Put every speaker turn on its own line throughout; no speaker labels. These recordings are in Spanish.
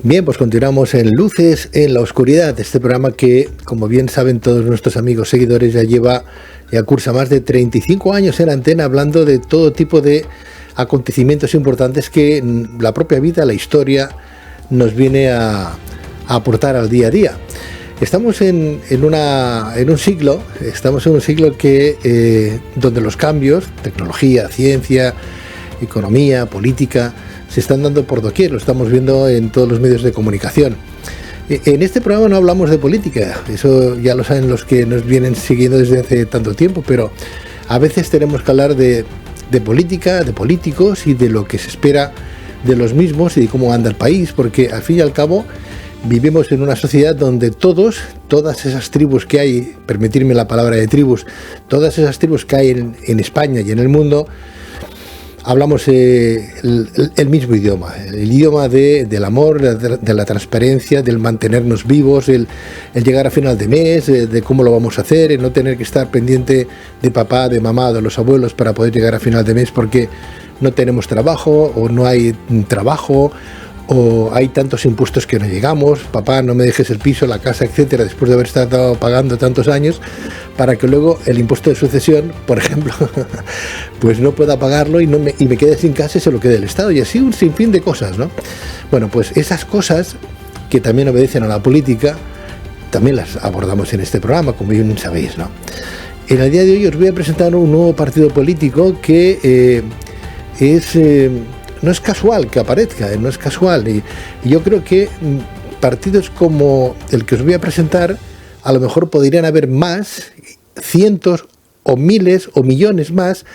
Bien, pues continuamos en Luces en la Oscuridad, este programa que, como bien saben todos nuestros amigos seguidores, ya cursa más de 35 años en antena, hablando de todo tipo de acontecimientos importantes que la propia vida, la historia, nos viene a aportar al día a día. Estamos en un siglo que donde los cambios, tecnología, ciencia, economía, política, se están dando por doquier, lo estamos viendo en todos los medios de comunicación. En este programa no hablamos de política, eso ya lo saben los que nos vienen siguiendo desde hace tanto tiempo, pero a veces tenemos que hablar de política, de políticos y de lo que se espera de los mismos y de cómo anda el país, porque al fin y al cabo vivimos en una sociedad donde todas esas tribus que hay, permitirme la palabra de tribus, todas esas tribus que hay en España y en el mundo, hablamos el mismo idioma, el idioma del amor, de la transparencia, del mantenernos vivos, el llegar a final de mes, de cómo lo vamos a hacer, el no tener que estar pendiente de papá, de mamá, de los abuelos para poder llegar a final de mes porque no tenemos trabajo o no hay trabajo o hay tantos impuestos que no llegamos, papá no me dejes el piso, la casa, etcétera, después de haber estado pagando tantos años, para que luego el impuesto de sucesión, por ejemplo, pues no pueda pagarlo y me quede sin casa y se lo quede el Estado, y así un sinfín de cosas, ¿no? Bueno, pues esas cosas que también obedecen a la política, también las abordamos en este programa, como bien sabéis, ¿no? En el día de hoy os voy a presentar un nuevo partido político que no es casual que aparezca, no es casual. Y yo creo que partidos como el que os voy a presentar, a lo mejor podrían haber más, cientos o miles o millones más,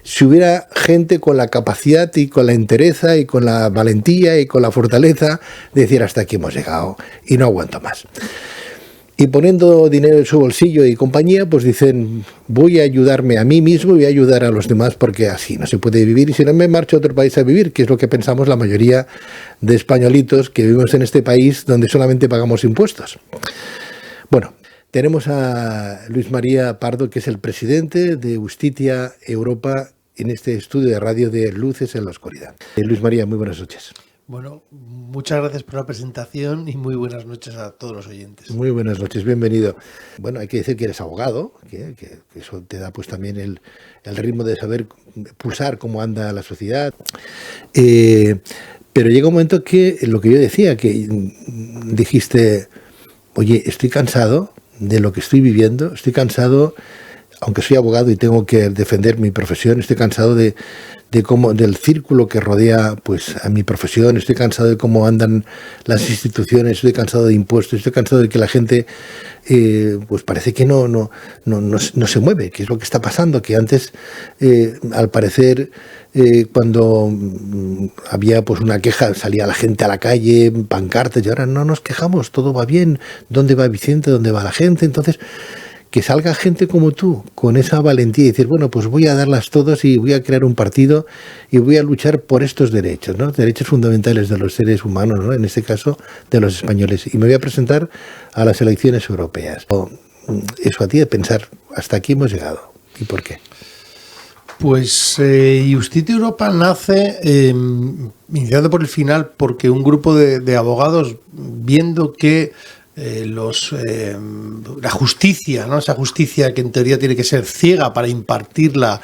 si hubiera gente con la capacidad y con la entereza y con la valentía y con la fortaleza de decir hasta aquí hemos llegado y no aguanto más. Y poniendo dinero en su bolsillo y compañía, pues dicen, voy a ayudarme a mí mismo y voy a ayudar a los demás porque así no se puede vivir y si no me marcho a otro país a vivir, que es lo que pensamos la mayoría de españolitos que vivimos en este país donde solamente pagamos impuestos. Bueno, tenemos a Luis María Pardo, que es el presidente de Justitia Europa en este estudio de radio de Luces en la Oscuridad. Luis María, muy buenas noches.
Bueno, muchas gracias por la presentación y muy buenas noches a todos los oyentes.
Muy buenas noches, bienvenido. Bueno, hay que decir que eres abogado, que eso te da pues también el ritmo de saber pulsar cómo anda la sociedad. Pero llega un momento que lo que yo decía, que dijiste, oye, estoy cansado de lo que estoy viviendo, estoy cansado, aunque soy abogado y tengo que defender mi profesión, estoy cansado del círculo que rodea pues a mi profesión, estoy cansado de cómo andan las instituciones, estoy cansado de impuestos, estoy cansado de que la gente pues parece que no se mueve, que es lo que está pasando, que antes al parecer cuando había pues una queja salía la gente a la calle, pancartas, y ahora no nos quejamos, todo va bien, ¿dónde va Vicente? ¿Dónde va la gente? Entonces que salga gente como tú, con esa valentía y decir, bueno, pues voy a darlas todas y voy a crear un partido y voy a luchar por estos derechos, ¿no? Derechos fundamentales de los seres humanos, ¿no? En este caso, de los españoles. Y me voy a presentar a las elecciones europeas. Eso a ti de pensar, hasta aquí hemos llegado. ¿Y por qué?
Pues Justitia Europa nace, iniciado por el final, porque un grupo de abogados, viendo que la justicia, ¿no? Esa justicia que en teoría tiene que ser ciega para impartirla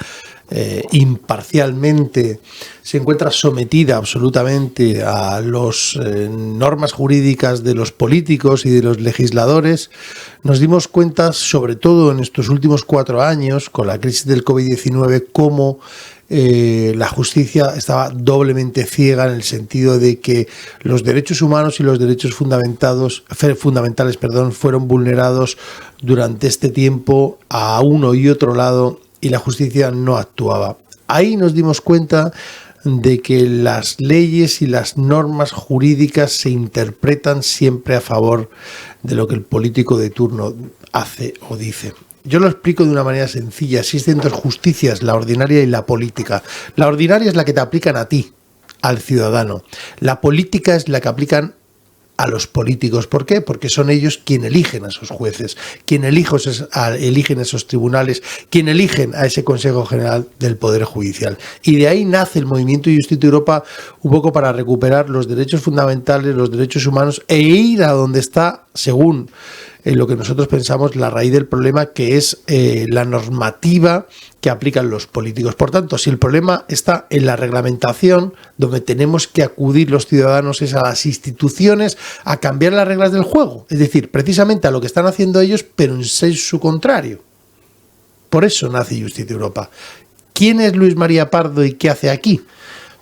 imparcialmente, se encuentra sometida absolutamente a las normas jurídicas de los políticos y de los legisladores. Nos dimos cuenta, sobre todo en estos últimos 4 años, con la crisis del COVID-19, cómo la justicia estaba doblemente ciega en el sentido de que los derechos humanos y los derechos fundamentales, fueron vulnerados durante este tiempo a uno y otro lado y la justicia no actuaba. Ahí nos dimos cuenta de que las leyes y las normas jurídicas se interpretan siempre a favor de lo que el político de turno hace o dice. Yo lo explico de una manera sencilla. Existen 2 justicias, la ordinaria y la política. La ordinaria es la que te aplican a ti, al ciudadano. La política es la que aplican a los políticos. ¿Por qué? Porque son ellos quienes eligen a esos jueces, quienes eligen esos tribunales, quienes eligen a ese Consejo General del Poder Judicial. Y de ahí nace el movimiento Justitia Europa, un poco para recuperar los derechos fundamentales, los derechos humanos, e ir a donde está, según lo que nosotros pensamos, la raíz del problema, que es la normativa que aplican los políticos. Por tanto, si el problema está en la reglamentación, donde tenemos que acudir los ciudadanos es a las instituciones a cambiar las reglas del juego, es decir, precisamente a lo que están haciendo ellos, pero en su contrario. Por eso nace Justitia Europa. ¿Quién es Luis María Pardo y qué hace aquí?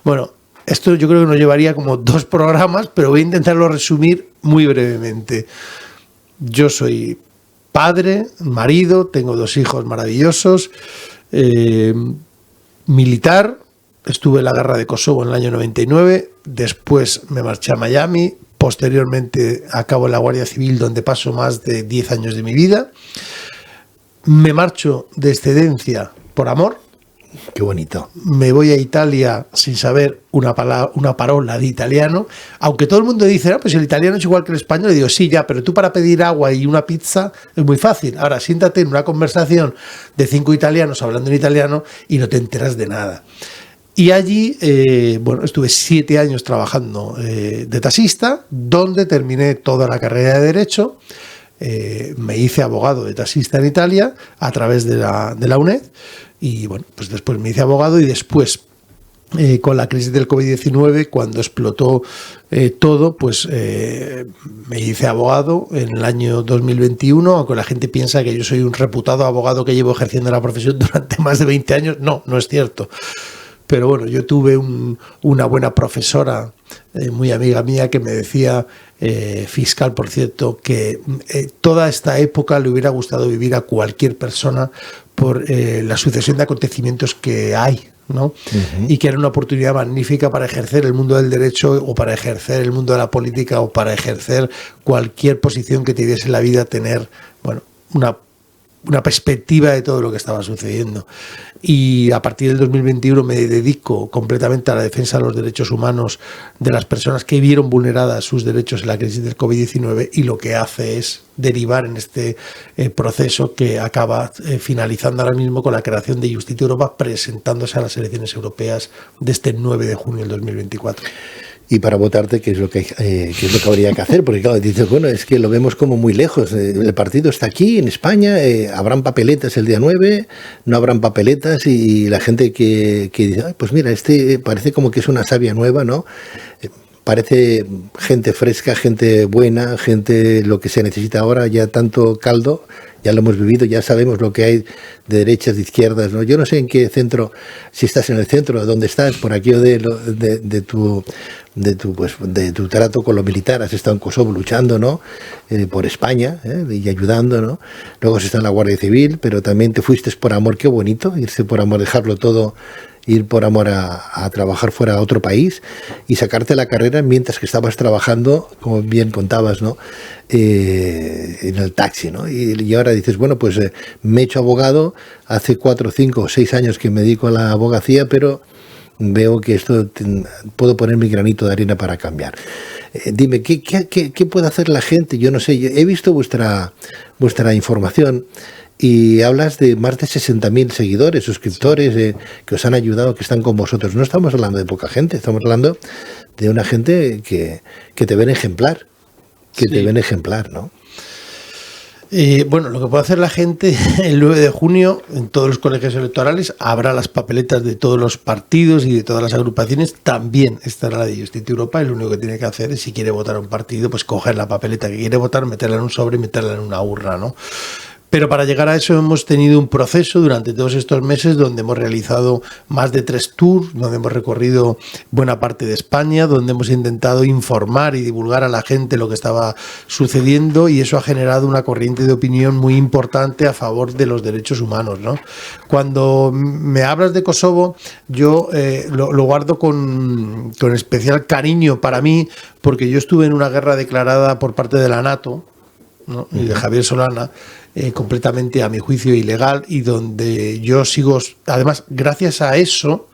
Bueno, esto yo creo que nos llevaría como 2 programas, pero voy a intentarlo resumir muy brevemente. Yo soy padre, marido, tengo 2 hijos maravillosos, militar, estuve en la guerra de Kosovo en el año 99, después me marché a Miami, posteriormente acabo en la Guardia Civil, donde paso más de 10 años de mi vida. Me marcho de excedencia por amor.
Qué bonito.
Me voy a Italia sin saber una parola de italiano, aunque todo el mundo dice, pues el italiano es igual que el español. Y digo, sí, ya, pero tú para pedir agua y una pizza es muy fácil. Ahora, siéntate en una conversación de 5 italianos hablando en italiano y no te enteras de nada. Y allí, estuve 7 años trabajando de taxista, donde terminé toda la carrera de Derecho. Me hice abogado de taxista en Italia a través de la UNED. Y bueno, pues después me hice abogado y después, con la crisis del COVID-19, cuando explotó todo, pues me hice abogado en el año 2021, aunque la gente piensa que yo soy un reputado abogado que llevo ejerciendo la profesión durante más de 20 años. No, no es cierto. Pero bueno, yo tuve una buena profesora, muy amiga mía, que me decía, fiscal por cierto, que toda esta época le hubiera gustado vivir a cualquier persona por la sucesión de acontecimientos que hay, ¿no? Uh-huh. Y que era una oportunidad magnífica para ejercer el mundo del derecho o para ejercer el mundo de la política o para ejercer cualquier posición que te diese la vida, tener, bueno, una perspectiva de todo lo que estaba sucediendo. Y a partir del 2021 me dedico completamente a la defensa de los derechos humanos de las personas que vieron vulneradas sus derechos en la crisis del COVID-19, y lo que hace es derivar en este proceso que acaba finalizando ahora mismo con la creación de Justitia Europa, presentándose a las elecciones europeas de este 9 de junio del 2024.
Y para votarte, ¿qué es lo que habría que hacer? Porque claro, dices, bueno, es que lo vemos como muy lejos. El partido está aquí, en España, habrán papeletas el día 9, no habrán papeletas, y la gente que dice, ay, pues mira, parece como que es una savia nueva, ¿no? Parece gente fresca, gente buena, gente lo que se necesita ahora, ya tanto caldo, ya lo hemos vivido, ya sabemos lo que hay de derechas, de izquierdas, ¿no? Yo no sé en qué centro, si estás en el centro, dónde estás, por aquí o de tu trato con lo militar. Has estado en Kosovo luchando, ¿no? Por España, y ayudando, ¿no? Luego has estado en la Guardia Civil, pero también te fuiste por amor. Qué bonito irse por amor, dejarlo todo, ir por amor a trabajar fuera a otro país y sacarte la carrera mientras que estabas trabajando, como bien contabas, ¿no? En el taxi, ¿no? Y ahora dices, bueno, pues me he hecho abogado, hace 4, 5 o 6 años que me dedico a la abogacía, pero veo que puedo poner mi granito de arena para cambiar. Dime, ¿qué puede hacer la gente? Yo no sé, he visto vuestra información y hablas de más de 60.000 seguidores, suscriptores, que os han ayudado, que están con vosotros. No estamos hablando de poca gente, estamos hablando de una gente que te ven ejemplar, te ven ejemplar, ¿no?
Bueno, lo que puede hacer la gente el 9 de junio en todos los colegios electorales habrá las papeletas de todos los partidos y de todas las agrupaciones. También estará la de Justitia Europa, y lo único que tiene que hacer es, si quiere votar a un partido, pues coger la papeleta que quiere votar, meterla en un sobre y meterla en una urna, ¿no? Pero para llegar a eso hemos tenido un proceso durante todos estos meses donde hemos realizado más de 3 tours, donde hemos recorrido buena parte de España, donde hemos intentado informar y divulgar a la gente lo que estaba sucediendo, y eso ha generado una corriente de opinión muy importante a favor de los derechos humanos, ¿no? Cuando me hablas de Kosovo, yo lo guardo con especial cariño para mí, porque yo estuve en una guerra declarada por parte de la NATO, ¿no? Y de Javier Solana, completamente a mi juicio ilegal, y donde yo sigo, además gracias a eso,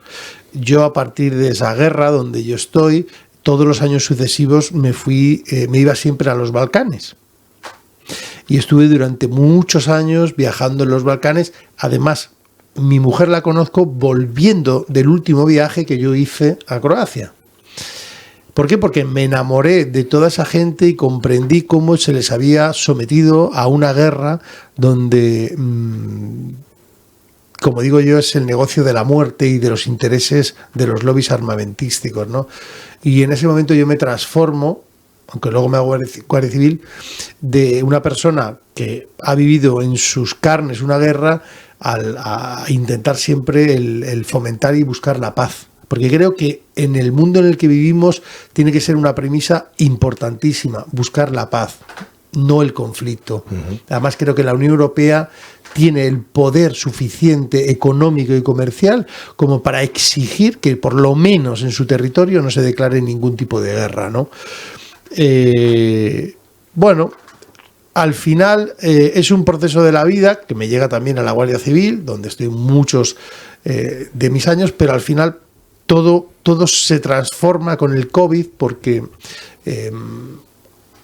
yo a partir de esa guerra donde yo estoy, todos los años sucesivos me iba siempre a los Balcanes. Y estuve durante muchos años viajando en los Balcanes. Además, mi mujer la conozco volviendo del último viaje que yo hice a Croacia. ¿Por qué? Porque me enamoré de toda esa gente y comprendí cómo se les había sometido a una guerra donde, como digo yo, es el negocio de la muerte y de los intereses de los lobbies armamentísticos, ¿no? Y en ese momento yo me transformo, aunque luego me hago guardia civil, de una persona que ha vivido en sus carnes una guerra a intentar siempre el fomentar y buscar la paz. Porque creo que en el mundo en el que vivimos tiene que ser una premisa importantísima, buscar la paz, no el conflicto. Además, creo que la Unión Europea tiene el poder suficiente económico y comercial como para exigir que por lo menos en su territorio no se declare ningún tipo de guerra, ¿no? Bueno, al final es un proceso de la vida que me llega también a la Guardia Civil, donde estoy muchos de mis años, pero al final todo se transforma con el COVID porque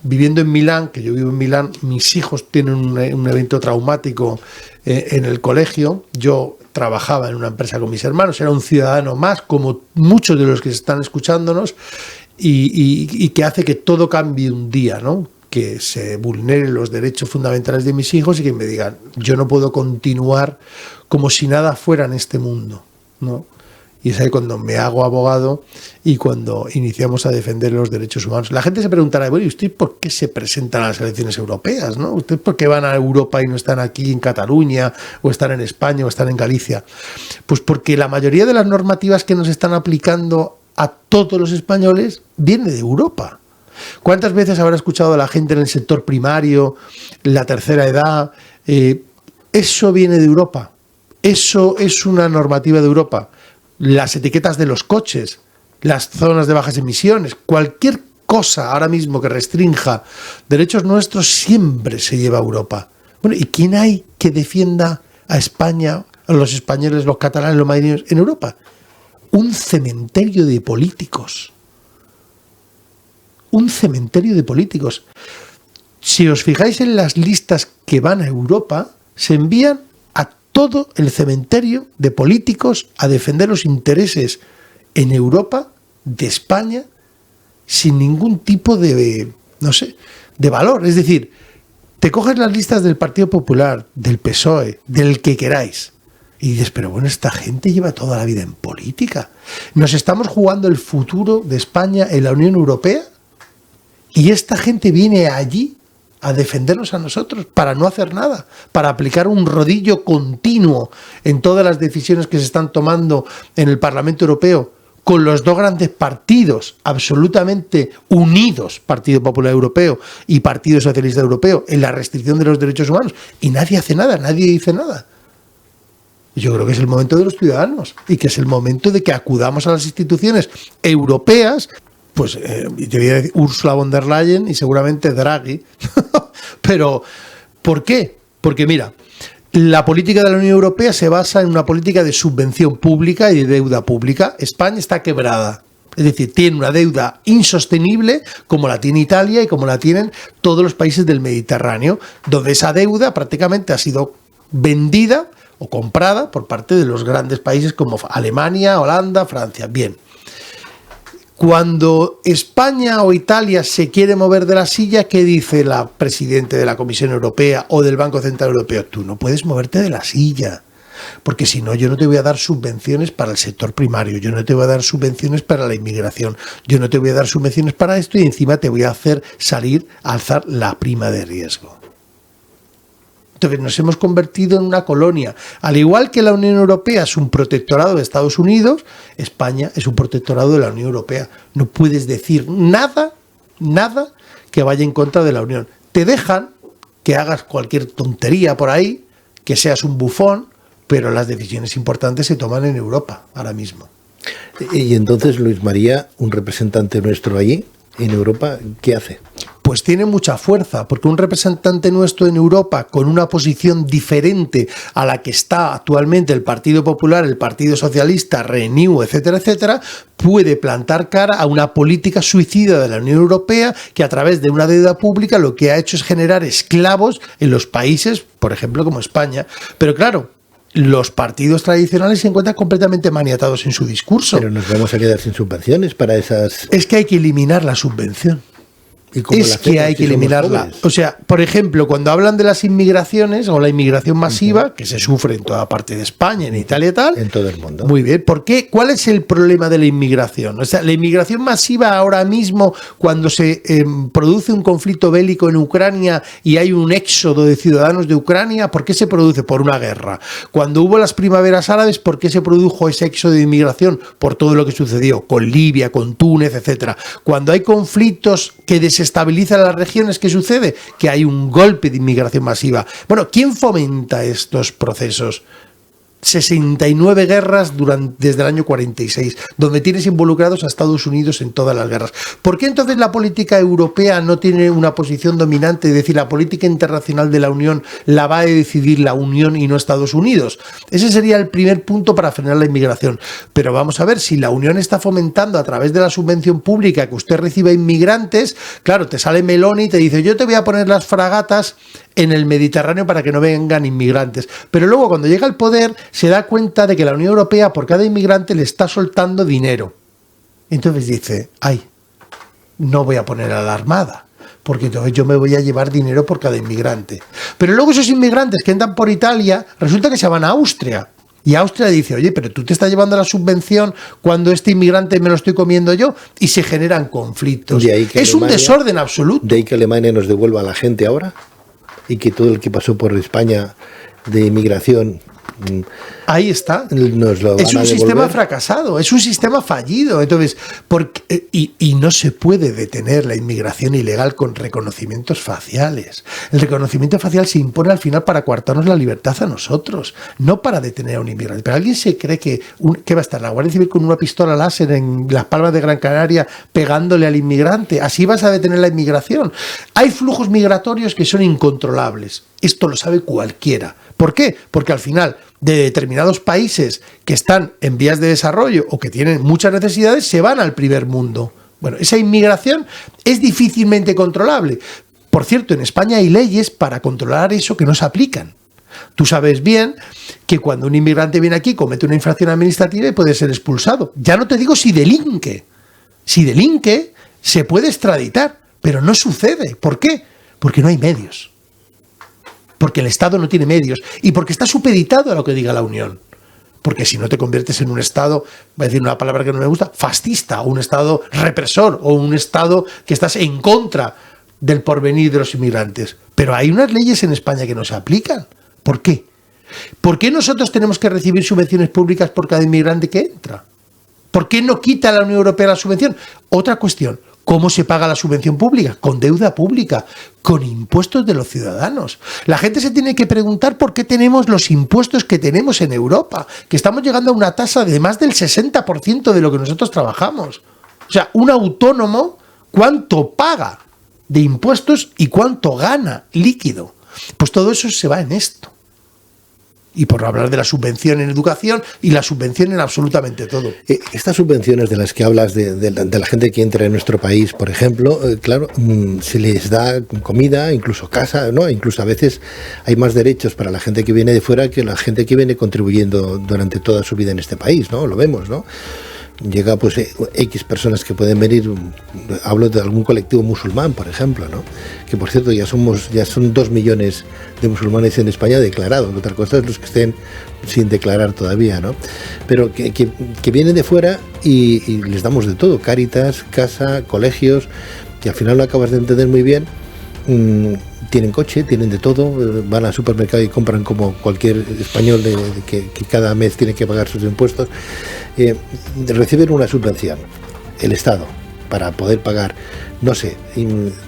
viviendo en Milán, que yo vivo en Milán, mis hijos tienen un evento traumático en el colegio. Yo trabajaba en una empresa con mis hermanos, era un ciudadano más, como muchos de los que están escuchándonos, y que hace que todo cambie un día, ¿no? Que se vulneren los derechos fundamentales de mis hijos y que me digan, yo no puedo continuar como si nada fuera en este mundo, ¿no? Y es ahí cuando me hago abogado y cuando iniciamos a defender los derechos humanos. La gente se preguntará, bueno, ¿y usted por qué se presentan a las elecciones europeas, ¿no? ¿Usted por qué van a Europa y no están aquí en Cataluña, o están en España, o están en Galicia? Pues porque la mayoría de las normativas que nos están aplicando a todos los españoles viene de Europa. ¿Cuántas veces habrá escuchado a la gente en el sector primario, la tercera edad? Eso viene de Europa. Eso es una normativa de Europa. Las etiquetas de los coches, las zonas de bajas emisiones, cualquier cosa ahora mismo que restrinja derechos nuestros siempre se lleva a Europa. Bueno, ¿y quién hay que defienda a España, a los españoles, los catalanes, los madrileños en Europa? Un cementerio de políticos. Un cementerio de políticos. Si os fijáis en las listas que van a Europa, se envían a todo el cementerio de políticos a defender los intereses en Europa de España sin ningún tipo de, no sé, de valor. Es decir, te coges las listas del Partido Popular, del PSOE, del que queráis, y dices, pero bueno, esta gente lleva toda la vida en política. ¿Nos estamos jugando el futuro de España en la Unión Europea? Y esta gente viene allí a defendernos a nosotros para no hacer nada, para aplicar un rodillo continuo en todas las decisiones que se están tomando en el Parlamento Europeo, con los dos grandes partidos absolutamente unidos, Partido Popular Europeo y Partido Socialista Europeo, en la restricción de los derechos humanos, y nadie hace nada, nadie dice nada. Yo creo que es el momento de los ciudadanos y que es el momento de que acudamos a las instituciones europeas. Pues te voy a decir Ursula von der Leyen y seguramente Draghi. Pero, ¿por qué? Porque mira, la política de la Unión Europea se basa en una política de subvención pública y de deuda pública. España está quebrada. Es decir, tiene una deuda insostenible como la tiene Italia y como la tienen todos los países del Mediterráneo, donde esa deuda prácticamente ha sido vendida o comprada por parte de los grandes países como Alemania, Holanda, Francia. Bien. Cuando España o Italia se quiere mover de la silla, ¿qué dice la presidenta de la Comisión Europea o del Banco Central Europeo? Tú no puedes moverte de la silla, porque si no, yo no te voy a dar subvenciones para el sector primario, yo no te voy a dar subvenciones para la inmigración, yo no te voy a dar subvenciones para esto, y encima te voy a hacer salir a alzar la prima de riesgo. Entonces nos hemos convertido en una colonia. Al igual que la Unión Europea es un protectorado de Estados Unidos, España es un protectorado de la Unión Europea. No puedes decir nada que vaya en contra de la Unión. Te dejan que hagas cualquier tontería por ahí, que seas un bufón, pero las decisiones importantes se toman en Europa ahora mismo.
Y entonces, Luis María, un representante nuestro allí, en Europa, ¿qué hace?
Pues pues tiene mucha fuerza, porque un representante nuestro en Europa con una posición diferente a la que está actualmente el Partido Popular, el Partido Socialista, Renew, etcétera, etcétera, puede plantar cara a una política suicida de la Unión Europea que a través de una deuda pública lo que ha hecho es generar esclavos en los países, por ejemplo, como España. Pero claro, los partidos tradicionales se encuentran completamente maniatados en su discurso.
Pero nos vamos a quedar sin subvenciones para esas...
Es que hay que eliminar la subvención. Es que hay que eliminarla. O sea, por ejemplo, cuando hablan de las inmigraciones o la inmigración masiva, que se sufre en toda parte de España, en Italia y tal.
En todo el mundo.
Muy bien. ¿Por qué? ¿Cuál es el problema de la inmigración? O sea, la inmigración masiva ahora mismo, cuando se produce un conflicto bélico en Ucrania y hay un éxodo de ciudadanos de Ucrania, ¿por qué se produce? Por una guerra. Cuando hubo las primaveras árabes, ¿por qué se produjo ese éxodo de inmigración? Por todo lo que sucedió con Libia, con Túnez, etcétera. Cuando hay conflictos que desestabilizan las regiones, ¿qué sucede? Que hay un golpe de inmigración masiva. Bueno, ¿quién fomenta estos procesos? 69 guerras desde el año 46, donde tienes involucrados a Estados Unidos en todas las guerras. ¿Por qué entonces la política europea no tiene una posición dominante? Es decir, la política internacional de la Unión la va a decidir la Unión y no Estados Unidos. Ese sería el primer punto para frenar la inmigración. Pero vamos a ver, si la Unión está fomentando a través de la subvención pública que usted reciba inmigrantes, claro, te sale Meloni y te dice, yo te voy a poner las fragatas en el Mediterráneo para que no vengan inmigrantes. Pero luego, cuando llega al poder, se da cuenta de que la Unión Europea por cada inmigrante le está soltando dinero. Entonces dice, ay, no voy a poner a la Armada, porque entonces yo me voy a llevar dinero por cada inmigrante. Pero luego esos inmigrantes que entran por Italia, resulta que se van a Austria. Y Austria dice, oye, pero tú te estás llevando la subvención cuando este inmigrante me lo estoy comiendo yo, y se generan conflictos. Es un desorden absoluto.
De ahí que Alemania nos devuelva a la gente ahora, y que todo el que pasó por España de inmigración...
Ahí está.
Nos lo
es
van
un
a
sistema fracasado, es un sistema fallido. Entonces, y no se puede detener la inmigración ilegal con reconocimientos faciales. El reconocimiento facial se impone al final para coartarnos la libertad a nosotros, no para detener a un inmigrante. Pero alguien se cree que va a estar la Guardia Civil con una pistola láser en las Palmas de Gran Canaria pegándole al inmigrante. Así vas a detener la inmigración. Hay flujos migratorios que son incontrolables. Esto lo sabe cualquiera. ¿Por qué? Porque al final de determinados países que están en vías de desarrollo o que tienen muchas necesidades, se van al primer mundo. Bueno, esa inmigración es difícilmente controlable. Por cierto, en España hay leyes para controlar eso que no se aplican. Tú sabes bien que cuando un inmigrante viene aquí, comete una infracción administrativa y puede ser expulsado. Ya no te digo si delinque. Si delinque, se puede extraditar, pero no sucede. ¿Por qué? Porque no hay medios. Porque el Estado no tiene medios y porque está supeditado a lo que diga la Unión. Porque si no te conviertes en un Estado, voy a decir una palabra que no me gusta, fascista, o un Estado represor, o un Estado que estás en contra del porvenir de los inmigrantes. Pero hay unas leyes en España que no se aplican. ¿Por qué? ¿Por qué nosotros tenemos que recibir subvenciones públicas por cada inmigrante que entra? ¿Por qué no quita la Unión Europea la subvención? Otra cuestión. ¿Cómo se paga la subvención pública? Con deuda pública, con impuestos de los ciudadanos. La gente se tiene que preguntar por qué tenemos los impuestos que tenemos en Europa, que estamos llegando a una tasa de más del 60% de lo que nosotros trabajamos. O sea, un autónomo, ¿cuánto paga de impuestos y cuánto gana líquido? Pues todo eso se va en esto. Y por no hablar de la subvención en educación y la subvención en absolutamente todo.
Estas subvenciones de las que hablas, de la gente que entra en nuestro país, por ejemplo, claro, se les da comida, incluso casa, ¿no? Incluso a veces hay más derechos para la gente que viene de fuera que la gente que viene contribuyendo durante toda su vida en este país, ¿no? Lo vemos, ¿no? Llega pues X personas que pueden venir, hablo de algún colectivo musulmán, por ejemplo, ¿no? Que por cierto ya son 2 millones de musulmanes en España declarados, otra cosa es los que estén sin declarar todavía, ¿no? Pero que vienen de fuera y les damos de todo, Cáritas, casa, colegios, y al final lo acabas de entender muy bien. Tienen coche, tienen de todo, van al supermercado y compran como cualquier español que cada mes tiene que pagar sus impuestos. Reciben una subvención, el Estado, para poder pagar, no sé,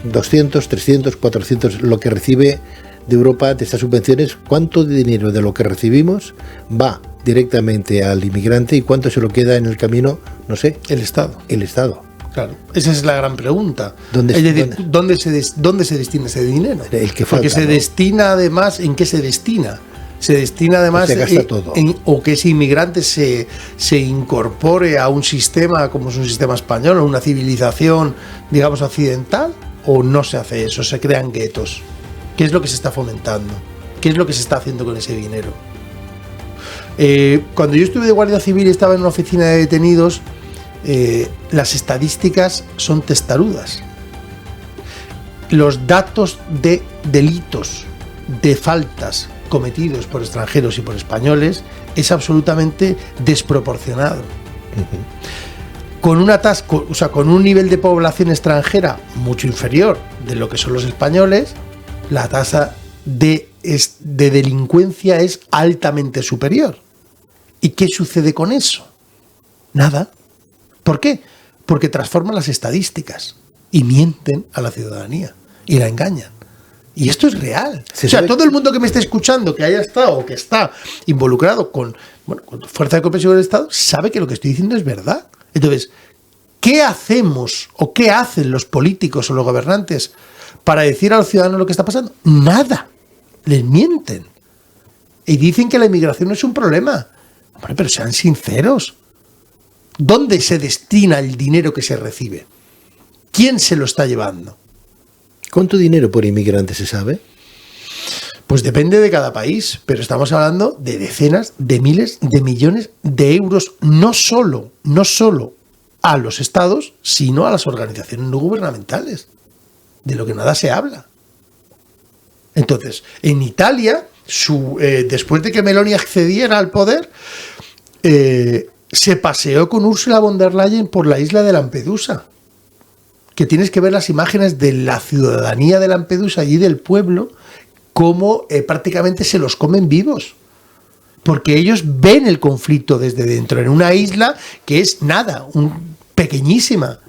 200, 300, 400, lo que recibe de Europa de estas subvenciones. ¿Cuánto dinero de lo que recibimos va directamente al inmigrante y cuánto se lo queda en el camino? No sé.
El Estado.
El Estado.
Claro, esa es la gran pregunta.
¿Dónde
¿Dónde se destina ese dinero?
El que falta,
porque se destina además, ¿en qué se destina? Se destina además o que ese inmigrante se incorpore a un sistema como es un sistema español, a una civilización, digamos, occidental, o no se hace eso, se crean guetos. ¿Qué es lo que se está fomentando? ¿Qué es lo que se está haciendo con ese dinero? Cuando yo estuve de guardia civil y estaba en una oficina de detenidos, las estadísticas son testarudas. Los datos de delitos, de faltas cometidos por extranjeros y por españoles es absolutamente desproporcionado. Con una tasa, con un nivel de población extranjera mucho inferior de lo que son los españoles, la tasa de delincuencia es altamente superior. ¿Y qué sucede con eso? Nada. ¿Por qué? Porque transforman las estadísticas y mienten a la ciudadanía y la engañan. Y esto es real. O sea, todo el mundo que me esté escuchando, que haya estado o que está involucrado con fuerza de coerción del Estado, sabe que lo que estoy diciendo es verdad. Entonces, ¿qué hacemos o qué hacen los políticos o los gobernantes para decir a los ciudadanos lo que está pasando? Nada. Les mienten. Y dicen que la inmigración no es un problema. Hombre, pero sean sinceros. ¿Dónde se destina el dinero que se recibe? ¿Quién se lo está llevando?
¿Cuánto dinero por inmigrante se sabe?
Pues depende de cada país, pero estamos hablando de decenas, de miles, de millones de euros, no solo a los estados, sino a las organizaciones no gubernamentales, de lo que nada se habla. Entonces, en Italia, después de que Meloni accediera al poder, se paseó con Ursula von der Leyen por la isla de Lampedusa, que tienes que ver las imágenes de la ciudadanía de Lampedusa y del pueblo, cómo prácticamente se los comen vivos, porque ellos ven el conflicto desde dentro, en una isla que es nada, pequeñísima.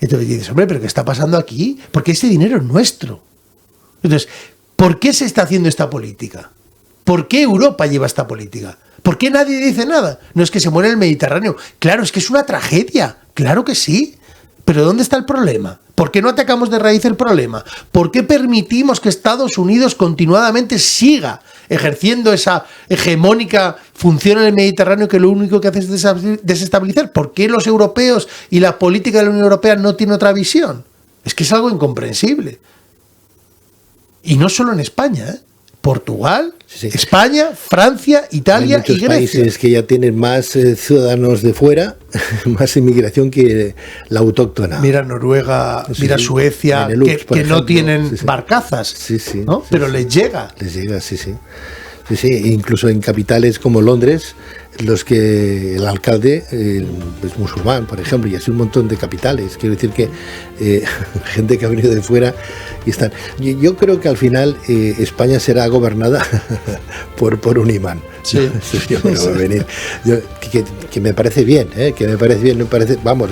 Entonces dices, hombre, ¿pero qué está pasando aquí? Porque ese dinero es nuestro. Entonces, ¿por qué se está haciendo esta política? ¿Por qué Europa lleva esta política? ¿Por qué nadie dice nada? No es que se muere el Mediterráneo. Claro, es que es una tragedia. Claro que sí. Pero ¿dónde está el problema? ¿Por qué no atacamos de raíz el problema? ¿Por qué permitimos que Estados Unidos continuadamente siga ejerciendo esa hegemónica función en el Mediterráneo que lo único que hace es desestabilizar? ¿Por qué los europeos y la política de la Unión Europea no tiene otra visión? Es que es algo incomprensible. Y no solo en España, ¿eh? Portugal, sí. España, Francia, Italia y Grecia. Hay muchos
países que ya tienen más ciudadanos de fuera, más inmigración que la autóctona.
Mira Noruega, sí, mira Suecia, Benelux, que no tienen barcazas, ¿no? Pero les llega.
Les llega, sí. Sí, incluso en capitales como Londres, el alcalde es musulmán, por ejemplo, y así un montón de capitales. Quiero decir que gente que ha venido de fuera y están. Yo creo que al final España será gobernada por un imán.
Sí.
Que me parece bien, vamos,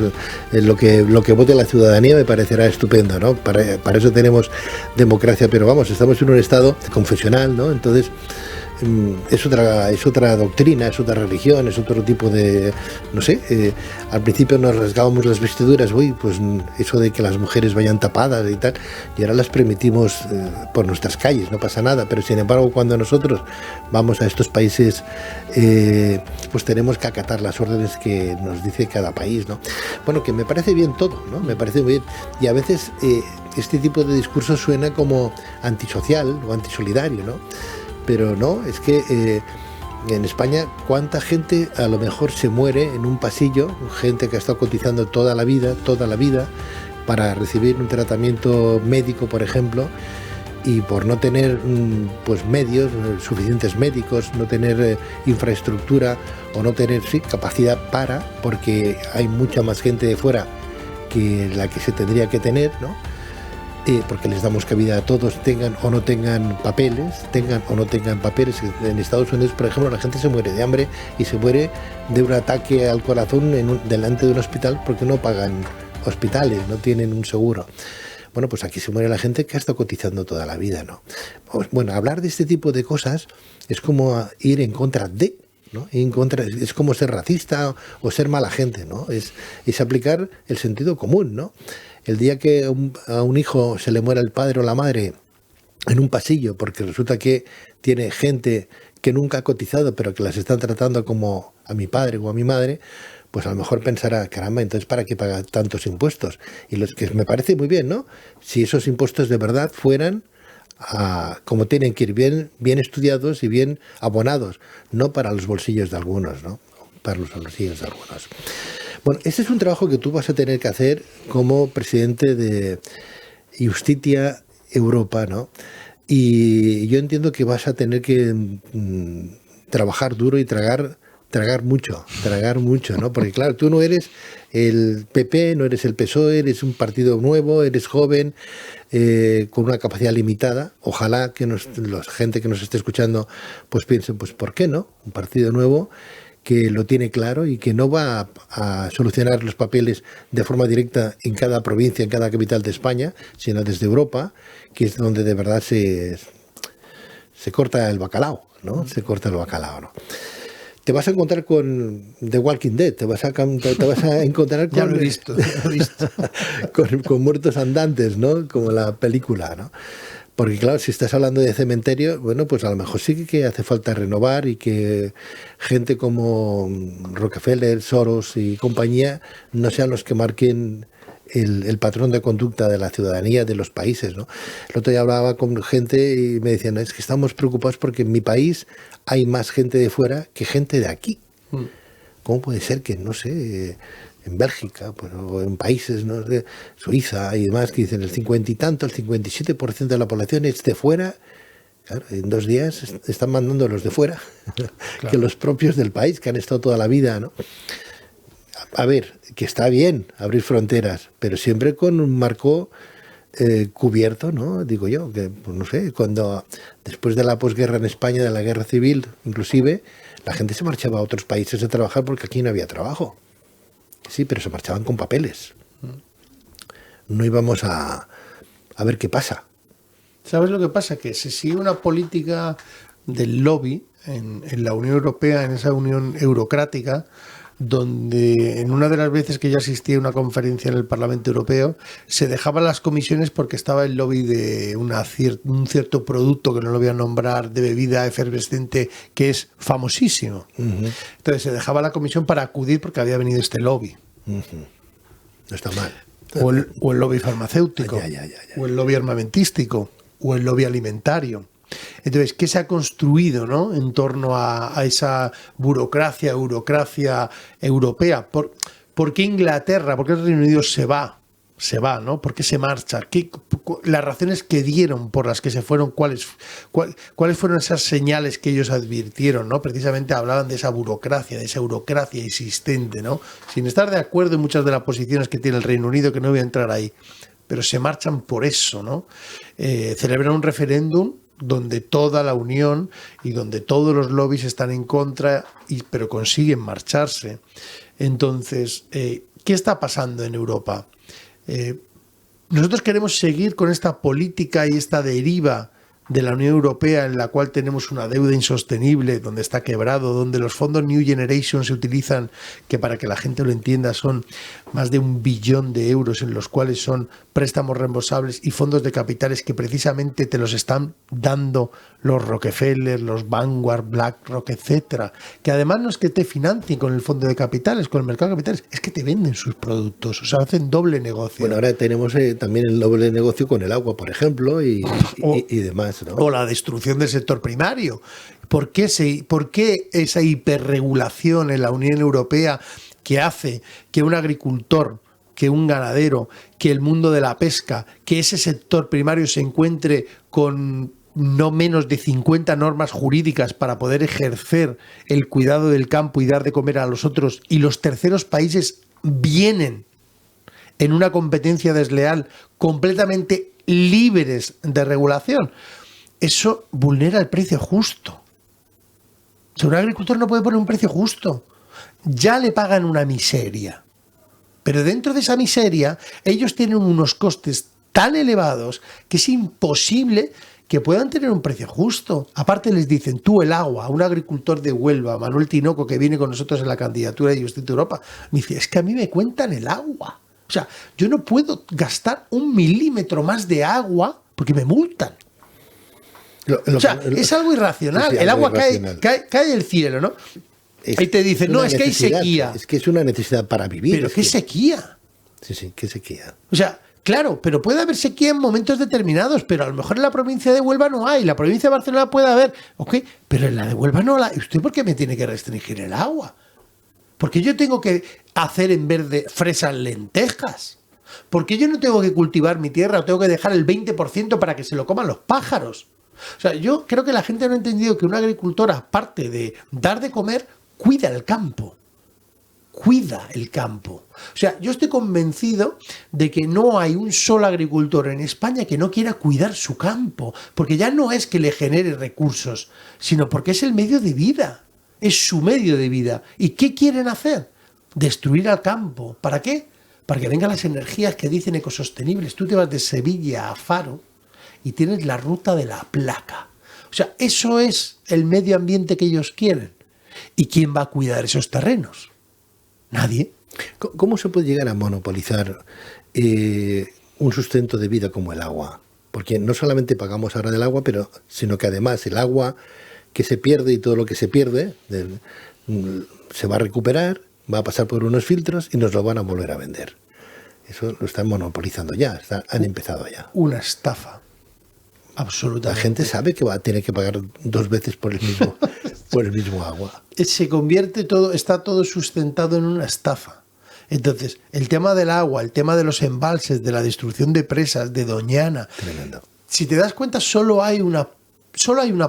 lo que vote la ciudadanía me parecerá estupendo, ¿no? Para eso tenemos democracia, pero vamos, estamos en un estado confesional, ¿no? Entonces es otra doctrina, es otra religión, es otro tipo de, no sé, al principio nos rasgábamos las vestiduras, pues eso de que las mujeres vayan tapadas y tal, y ahora las permitimos por nuestras calles, no pasa nada, pero sin embargo cuando nosotros vamos a estos países, pues tenemos que acatar las órdenes que nos dice cada país, ¿no? Bueno, que me parece bien todo, ¿no? Me parece bien, y a veces este tipo de discurso suena como antisocial o antisolidario, ¿no? Pero no, es que en España cuánta gente a lo mejor se muere en un pasillo, gente que ha estado cotizando toda la vida para recibir un tratamiento médico, por ejemplo, y por no tener pues medios suficientes médicos, no tener infraestructura o no tener capacidad porque hay mucha más gente de fuera que la que se tendría que tener, ¿no? Porque les damos cabida a todos, tengan o no tengan papeles. En Estados Unidos, por ejemplo, la gente se muere de hambre y se muere de un ataque al corazón delante de un hospital porque no pagan hospitales, no tienen un seguro. Bueno, pues aquí se muere la gente que ha estado cotizando toda la vida, ¿no? Bueno, hablar de este tipo de cosas es como ir en contra de, ¿no? En contra, es como ser racista o ser mala gente, ¿no? Es aplicar el sentido común, ¿no? El día que a un hijo se le muera el padre o la madre en un pasillo, porque resulta que tiene gente que nunca ha cotizado, pero que las están tratando como a mi padre o a mi madre, pues a lo mejor pensará, caramba, entonces ¿para qué paga tantos impuestos? Y los que me parece muy bien, ¿no? Si esos impuestos de verdad fueran como tienen que ir bien estudiados y bien abonados, no para los bolsillos de algunos, ¿no? Para los bolsillos de algunos. Bueno, ese es un trabajo que tú vas a tener que hacer como presidente de Justitia Europa, ¿no? Y yo entiendo que vas a tener que trabajar duro y tragar mucho, ¿no? Porque claro, tú no eres el PP, no eres el PSOE, eres un partido nuevo, eres joven, con una capacidad limitada. Ojalá que la gente que nos esté escuchando pues piense, pues ¿por qué no? Un partido nuevo que lo tiene claro y que no va a solucionar los papeles de forma directa en cada provincia, en cada capital de España, sino desde Europa, que es donde de verdad se corta el bacalao, ¿no? Se corta el bacalao, ¿no? Te vas a encontrar con The Walking Dead, te vas a encontrar con,
ya lo he visto.
con muertos andantes, ¿no? Como la película, ¿no? Porque claro, si estás hablando de cementerio, bueno, pues a lo mejor sí que hace falta renovar y que gente como Rockefeller, Soros y compañía no sean los que marquen el patrón de conducta de la ciudadanía de los países, ¿no? El otro día hablaba con gente y me decían, es que estamos preocupados porque en mi país hay más gente de fuera que gente de aquí. ¿Cómo puede ser que, no sé, en Bélgica, pues, o en países, ¿no?, de Suiza y demás, que dicen el 50 y tanto, el 57% de la población es de fuera? Claro, en 2 días están mandando los de fuera, claro, que los propios del país, que han estado toda la vida, ¿no? A ver, que está bien abrir fronteras, pero siempre con un marco cubierto, ¿no? Digo yo, que pues no sé, cuando después de la posguerra en España, de la guerra civil, inclusive, la gente se marchaba a otros países a trabajar porque aquí no había trabajo. Sí, pero se marchaban con papeles. No íbamos a ver qué pasa.
¿Sabes lo que pasa? Que se sigue una política del lobby en la Unión Europea, en esa unión eurocrática, donde en una de las veces que yo asistí a una conferencia en el Parlamento Europeo se dejaban las comisiones porque estaba el lobby de un cierto producto, que no lo voy a nombrar, de bebida efervescente que es famosísimo. Entonces se dejaba la comisión para acudir porque había venido este lobby.
No está mal.
O el lobby farmacéutico, o el lobby armamentístico, o el lobby alimentario. Entonces, ¿qué se ha construido, ¿no?, en torno a esa burocracia europea? ¿Por qué Inglaterra? ¿Por qué el Reino Unido se va, ¿no? ¿Por qué se marcha? Las razones que dieron por las que se fueron, ¿cuáles fueron esas señales que ellos advirtieron, ¿no? Precisamente hablaban de esa burocracia, de esa eurocracia existente, ¿no? Sin estar de acuerdo en muchas de las posiciones que tiene el Reino Unido, que no voy a entrar ahí, pero se marchan por eso, ¿no? Celebran un referéndum donde toda la Unión y donde todos los lobbies están en contra, pero consiguen marcharse. Entonces, ¿qué está pasando en Europa? Nosotros queremos seguir con esta política y esta deriva de la Unión Europea, en la cual tenemos una deuda insostenible, donde está quebrado, donde los fondos New Generation se utilizan, que para que la gente lo entienda son más de 1 billón de euros, en los cuales son préstamos reembolsables y fondos de capitales que precisamente te los están dando los Rockefeller, los Vanguard, BlackRock, etcétera, que además no es que te financien con el fondo de capitales, con el mercado de capitales, es que te venden sus productos, o sea, hacen doble negocio.
Bueno, ahora tenemos también el doble negocio con el agua, por ejemplo, y demás, ¿no?
O la destrucción del sector primario. ¿Por qué esa hiperregulación en la Unión Europea que hace que un agricultor, que un ganadero, que el mundo de la pesca, que ese sector primario se encuentre con no menos de 50 normas jurídicas para poder ejercer el cuidado del campo y dar de comer a los otros, y los terceros países vienen en una competencia desleal completamente libres de regulación? Eso vulnera el precio justo. O sea, un agricultor no puede poner un precio justo. Ya le pagan una miseria. Pero dentro de esa miseria, ellos tienen unos costes tan elevados que es imposible que puedan tener un precio justo. Aparte les dicen, tú el agua, un agricultor de Huelva, Manuel Tinoco, que viene con nosotros en la candidatura de Distrito Europa, me dice, es que a mí me cuentan el agua. O sea, yo no puedo gastar 1 milímetro más de agua porque me multan. O sea, es algo irracional. Sí, el agua irracional. Cae del cielo, ¿no? Y te dicen, no, es que hay sequía.
Es que es una necesidad para vivir.
¿Pero qué sequía?
Sí, qué sequía.
O sea, claro, pero puede haber sequía en momentos determinados, pero a lo mejor en la provincia de Huelva no hay, la provincia de Barcelona puede haber, ok, pero en la de Huelva no la. ¿Y usted por qué me tiene que restringir el agua? Porque yo tengo que hacer en vez de fresas lentejas. Porque yo no tengo que cultivar mi tierra o tengo que dejar el 20% para que se lo coman los pájaros. O sea, yo creo que la gente no ha entendido que una agricultora, aparte de dar de comer, cuida el campo. Cuida el campo. O sea, yo estoy convencido de que no hay un solo agricultor en España que no quiera cuidar su campo. Porque ya no es que le genere recursos, sino porque es el medio de vida. Es su medio de vida. ¿Y qué quieren hacer? Destruir al campo. ¿Para qué? Para que vengan las energías que dicen ecosostenibles. Tú te vas de Sevilla a Faro y tienes la ruta de la placa. O sea, eso es el medio ambiente que ellos quieren. ¿Y quién va a cuidar esos terrenos? Nadie.
¿Cómo se puede llegar a monopolizar un sustento de vida como el agua? Porque no solamente pagamos ahora del agua, sino que además el agua que se pierde y todo lo que se pierde se va a recuperar, va a pasar por unos filtros y nos lo van a volver a vender. Eso lo están monopolizando ya, han empezado ya.
Una estafa. Absolutamente.
La gente sabe que va a tener que pagar 2 veces por el mismo agua.
Se convierte todo, está todo sustentado en una estafa. Entonces, el tema del agua, el tema de los embalses, de la destrucción de presas, de Doñana.
Tremendo.
Si te das cuenta, solo hay una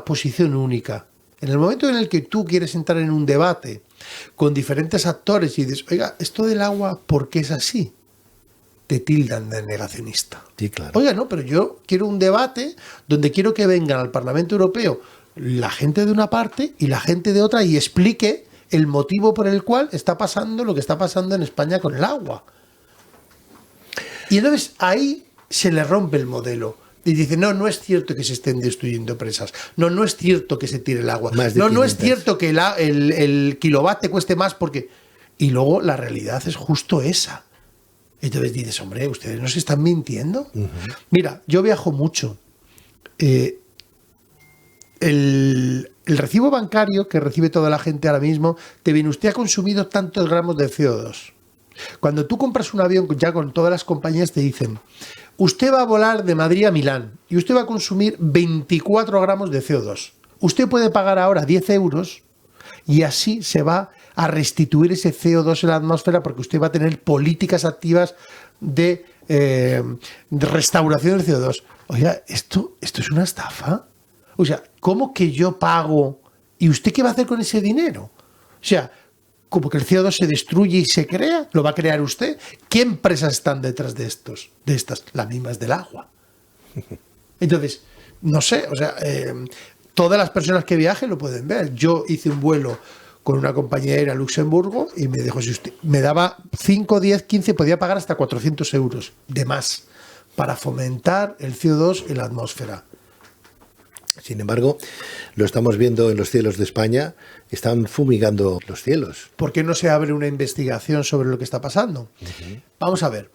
posición única. En el momento en el que tú quieres entrar en un debate con diferentes actores y dices, oiga, esto del agua, ¿por qué es así? Te tildan de negacionista.
Sí, claro.
Oiga, no, pero yo quiero un debate donde quiero que vengan al Parlamento Europeo la gente de una parte y la gente de otra y explique el motivo por el cual está pasando lo que está pasando en España con el agua. Y entonces ahí se le rompe el modelo. Y dice, no es cierto que se estén destruyendo presas. No es cierto que se tire el agua. No es cierto que el kilovatio cueste más porque... Y luego la realidad es justo esa. Entonces dices, hombre, ¿ustedes nos están mintiendo? Uh-huh. Mira, yo viajo mucho. El recibo bancario que recibe toda la gente ahora mismo te viene, usted ha consumido tantos gramos de CO2. Cuando tú compras un avión, ya con todas las compañías te dicen, usted va a volar de Madrid a Milán y usted va a consumir 24 gramos de CO2. Usted puede pagar ahora 10 euros y así se va a restituir ese CO2 en la atmósfera porque usted va a tener políticas activas de restauración del CO2. Oiga, ¿esto es una estafa? O sea, ¿cómo que yo pago? ¿Y usted qué va a hacer con ese dinero? O sea, como que el CO2 se destruye y se crea, ¿lo va a crear usted? ¿Qué empresas están detrás de estas? Las mismas del agua. Entonces, no sé, o sea, todas las personas que viajen lo pueden ver. Yo hice un vuelo con una compañía aérea a Luxemburgo y me dijo, si usted me daba 5, 10, 15, podía pagar hasta 400 euros de más para fomentar el CO2 en la atmósfera.
Sin embargo, lo estamos viendo en los cielos de España, están fumigando los cielos.
¿Por qué no se abre una investigación sobre lo que está pasando? Uh-huh. Vamos a ver.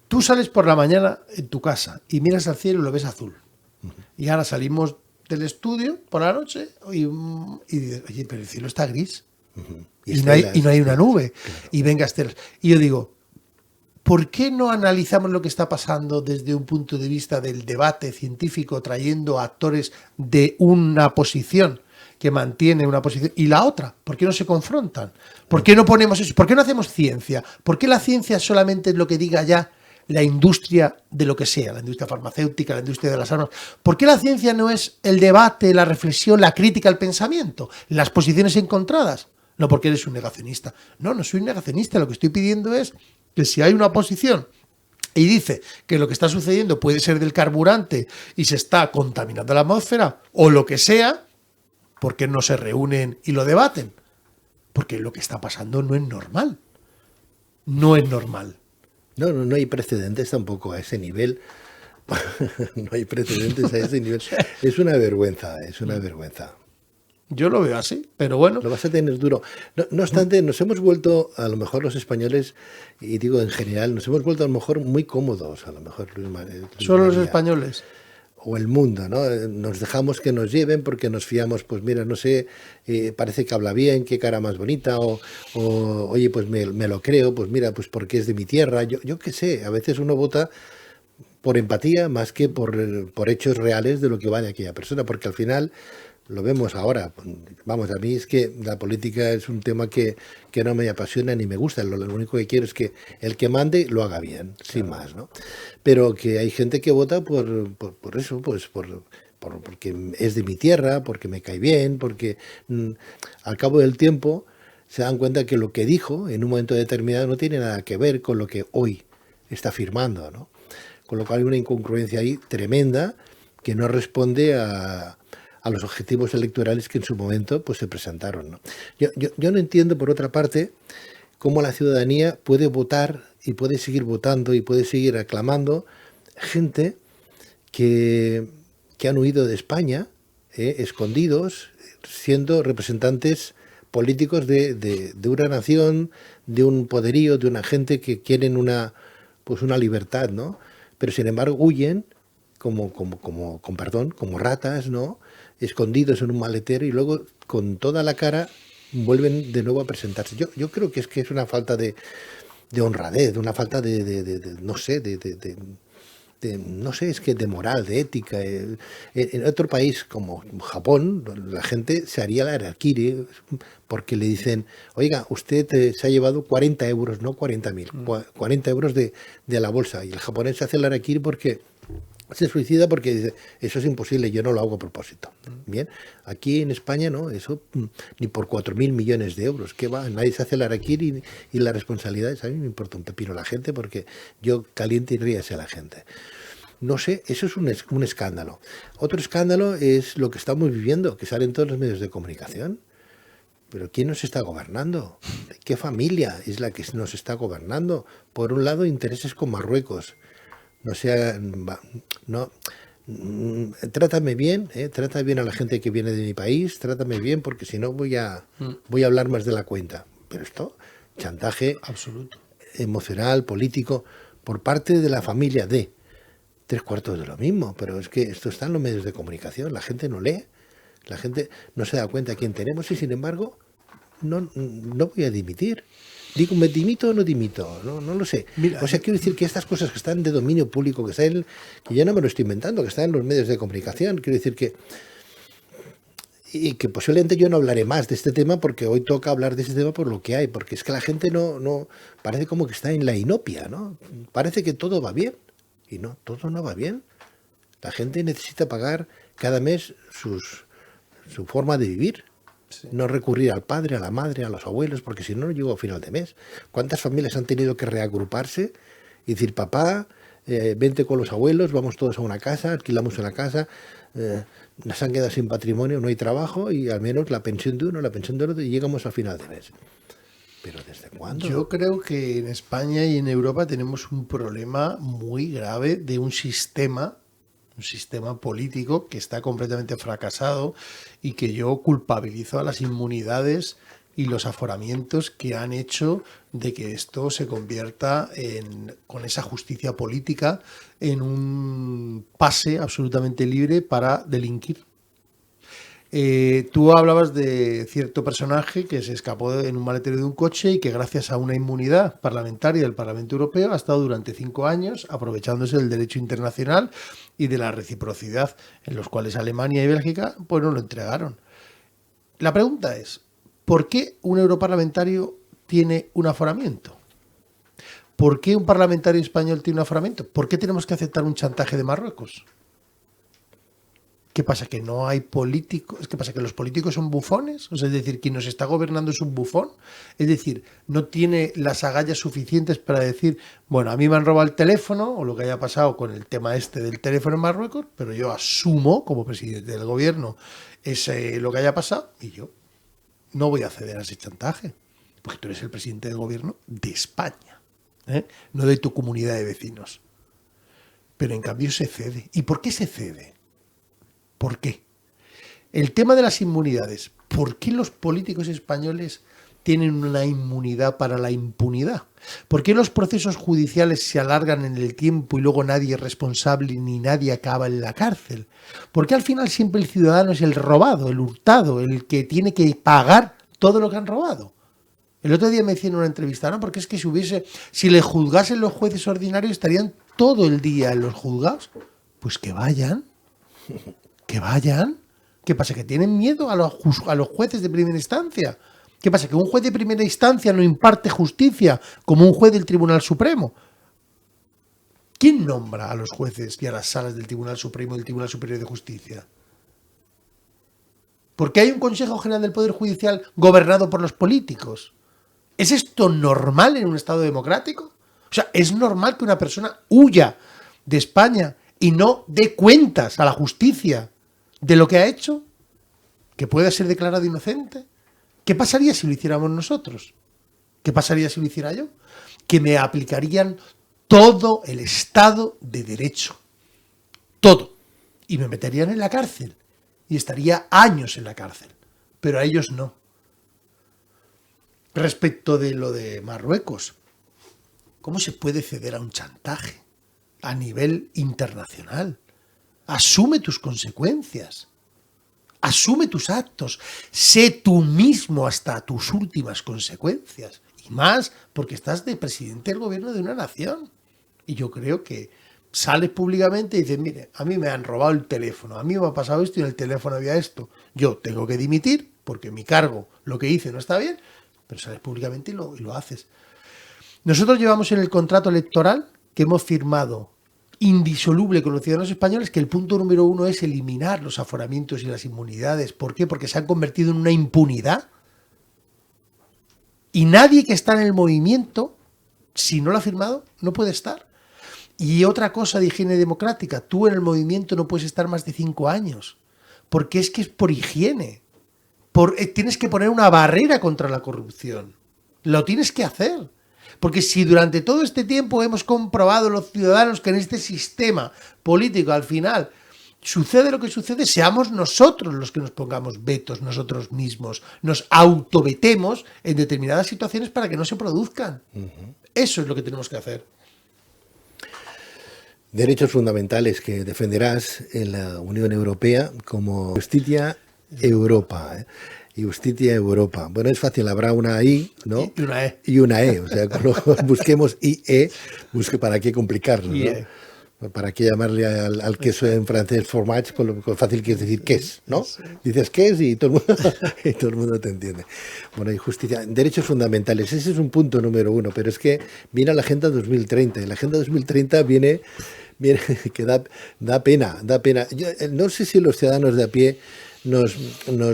Tú sales por la mañana en tu casa y miras al cielo y lo ves azul. Uh-huh. Y ahora salimos del estudio por la noche y dices, oye, pero el cielo está gris. Uh-huh. Y no hay una nube. Claro. Y venga estelas. Y yo digo, ¿por qué no analizamos lo que está pasando desde un punto de vista del debate científico, trayendo a actores de una posición que mantiene una posición y la otra? ¿Por qué no se confrontan? ¿Por qué no ponemos eso? ¿Por qué no hacemos ciencia? ¿Por qué la ciencia solamente es lo que diga ya la industria de lo que sea, la industria farmacéutica, la industria de las armas? ¿Por qué la ciencia no es el debate, la reflexión, la crítica al pensamiento, las posiciones encontradas? No porque eres un negacionista. No soy un negacionista. Lo que estoy pidiendo es que si hay una oposición y dice que lo que está sucediendo puede ser del carburante y se está contaminando la atmósfera o lo que sea, ¿por qué no se reúnen y lo debaten? Porque lo que está pasando no es normal. No es normal.
No hay precedentes tampoco a ese nivel No hay precedentes a ese nivel. Es una vergüenza, es una vergüenza.
Yo lo veo así, pero bueno.
Lo vas a tener duro. No obstante, nos hemos vuelto, a lo mejor los españoles, y digo en general, nos hemos vuelto a lo mejor muy cómodos, a lo mejor Luis
Solo los
María,
españoles.
o el mundo, ¿no? Nos dejamos que nos lleven porque nos fiamos, pues mira, no sé, parece que habla bien, qué cara más bonita, oye, pues me lo creo, pues mira, pues porque es de mi tierra, yo qué sé, a veces uno vota por empatía más que por hechos reales de lo que vale aquella persona, porque al final lo vemos ahora. Vamos, a mí es que la política es un tema que no me apasiona ni me gusta. Lo único que quiero es que el que mande lo haga bien, sin más, ¿no? Pero que hay gente que vota por eso, pues porque es de mi tierra, porque me cae bien, porque al cabo del tiempo se dan cuenta que lo que dijo en un momento determinado no tiene nada que ver con lo que hoy está afirmando, ¿no? Con lo cual hay una incongruencia ahí tremenda que no responde a los objetivos electorales que en su momento pues se presentaron, ¿no? Yo no entiendo, por otra parte, cómo la ciudadanía puede votar y puede seguir votando y puede seguir aclamando gente que han huido de España, escondidos, siendo representantes políticos de una nación, de un poderío, de una gente que quieren una libertad, ¿no? Pero sin embargo huyen con perdón, como ratas, ¿no? Escondidos en un maletero y luego con toda la cara vuelven de nuevo a presentarse. Yo creo que es una falta de honradez, una falta no sé, no sé, es que de moral, de ética. En otro país como Japón, la gente se haría la harakiri porque le dicen, oiga, usted se ha llevado 40 euros, no 40.000, 40 euros de la bolsa. Y el japonés se hace la harakiri porque se suicida porque dice, eso es imposible, yo no lo hago a propósito. Bien, aquí en España no, eso ni por 4.000 millones de euros, ¿qué va? Nadie se hace el harakiri y la responsabilidad es, a mí me importa un pepino la gente porque yo caliente y ríase a la gente. No sé, eso es un escándalo. Otro escándalo es lo que estamos viviendo, que salen todos los medios de comunicación. Pero ¿quién nos está gobernando? ¿Qué familia es la que nos está gobernando? Por un lado, intereses con Marruecos. No sea, no, trátame bien, trata bien a la gente que viene de mi país, trátame bien porque si no voy a hablar más de la cuenta. Pero esto, chantaje
absoluto,
emocional, político, por parte de la familia de 3/4 de lo mismo. Pero es que esto está en los medios de comunicación, la gente no lee, la gente no se da cuenta quién tenemos y sin embargo no voy a dimitir. Digo, ¿me dimito o no dimito? No lo sé. Mira, o sea, quiero decir que estas cosas que están de dominio público, que ya no me lo estoy inventando, que están en los medios de comunicación, quiero decir que posiblemente yo no hablaré más de este tema porque hoy toca hablar de este tema por lo que hay, porque es que la gente no parece como que está en la inopia, ¿no? Parece que todo va bien y no, todo no va bien. La gente necesita pagar cada mes su forma de vivir. Sí. No recurrir al padre, a la madre, a los abuelos, porque si no llego a final de mes. ¿Cuántas familias han tenido que reagruparse y decir, papá, vente con los abuelos, vamos todos a una casa, alquilamos una casa, nos han quedado sin patrimonio, no hay trabajo y al menos la pensión de uno, la pensión del otro y llegamos al final de mes? ¿Pero desde cuándo?
Yo creo que en España y en Europa tenemos un problema muy grave de un sistema político que está completamente fracasado y que yo culpabilizo a las inmunidades y los aforamientos que han hecho de que esto se convierta con esa justicia política en un pase absolutamente libre para delinquir. Tú hablabas de cierto personaje que se escapó en un maletero de un coche y que gracias a una inmunidad parlamentaria del Parlamento Europeo ha estado durante 5 años aprovechándose del derecho internacional y de la reciprocidad en los cuales Alemania y Bélgica pues no lo entregaron. La pregunta es, ¿por qué un europarlamentario tiene un aforamiento? ¿Por qué un parlamentario español tiene un aforamiento? ¿Por qué tenemos que aceptar un chantaje de Marruecos? ¿Qué pasa? ¿Que no hay políticos? ¿Qué pasa? ¿Que los políticos son bufones? O sea, es decir, quien nos está gobernando es un bufón. Es decir, no tiene las agallas suficientes para decir, bueno, a mí me han robado el teléfono, o lo que haya pasado con el tema este del teléfono en Marruecos, pero yo asumo, como presidente del gobierno, lo que haya pasado, y yo no voy a ceder a ese chantaje, porque tú eres el presidente del gobierno de España, no de tu comunidad de vecinos. pero en cambio se cede. ¿Y por qué se cede? ¿Por qué? El tema de las inmunidades. ¿Por qué los políticos españoles tienen una inmunidad para la impunidad? ¿Por qué los procesos judiciales se alargan en el tiempo y luego nadie es responsable ni nadie acaba en la cárcel? ¿Por qué al final siempre el ciudadano es el robado, el hurtado, el que tiene que pagar todo lo que han robado? El otro día me decían en una entrevista, ¿no? Porque es que si le juzgasen los jueces ordinarios estarían todo el día en los juzgados. Pues que vayan. ¿Qué pasa? ¿Que tienen miedo a los jueces de primera instancia? ¿Qué pasa? ¿Que un juez de primera instancia no imparte justicia como un juez del Tribunal Supremo? ¿Quién nombra a los jueces y a las salas del Tribunal Supremo y del Tribunal Superior de Justicia? ¿Por qué hay un Consejo General del Poder Judicial gobernado por los políticos? ¿Es esto normal en un Estado democrático? O sea, ¿es normal que una persona huya de España y no dé cuentas a la justicia de lo que ha hecho? ¿Que pueda ser declarado inocente? ¿Qué pasaría si lo hiciéramos nosotros? ¿Qué pasaría si lo hiciera yo? Que me aplicarían todo el Estado de Derecho. Todo. Y me meterían en la cárcel. Y estaría años en la cárcel. Pero a ellos no. Respecto de lo de Marruecos, ¿cómo se puede ceder a un chantaje a nivel internacional? Asume tus consecuencias. Asume tus actos, sé tú mismo hasta tus últimas consecuencias. Y más porque estás de presidente del gobierno de una nación. Y yo creo que sales públicamente y dices, mire, a mí me han robado el teléfono, a mí me ha pasado esto y en el teléfono había esto. Yo tengo que dimitir porque mi cargo, lo que hice no está bien, pero sales públicamente y lo haces. Nosotros llevamos en el contrato electoral que hemos firmado indisoluble con los ciudadanos españoles que el punto número 1 es eliminar los aforamientos y las inmunidades. ¿Por qué? Porque se han convertido en una impunidad. Y nadie que está en el movimiento, si no lo ha firmado, no puede estar. Y otra cosa de higiene democrática, tú en el movimiento no puedes estar más de 5 años, porque es que es por higiene. Tienes que poner una barrera contra la corrupción. Lo tienes que hacer. Porque si durante todo este tiempo hemos comprobado los ciudadanos que en este sistema político al final sucede lo que sucede, seamos nosotros los que nos pongamos vetos nosotros mismos, nos autovetemos en determinadas situaciones para que no se produzcan. Eso es lo que tenemos que hacer.
Derechos fundamentales que defenderás en la Unión Europea como Justitia Europa, y Justitia Europa. Bueno, es fácil, habrá una I, ¿no?
Y una E.
Y una E, o sea, busquemos IE, busque para qué complicarlo, ¿no? ¿Para qué llamarle al queso en francés fromage? Por lo fácil que es decir queso, ¿no? Dices queso y todo el mundo te entiende. Bueno, y justicia, derechos fundamentales, ese es un punto número 1, pero es que viene la Agenda 2030, y la Agenda 2030 viene que da pena. Yo, no sé si los ciudadanos de a pie nos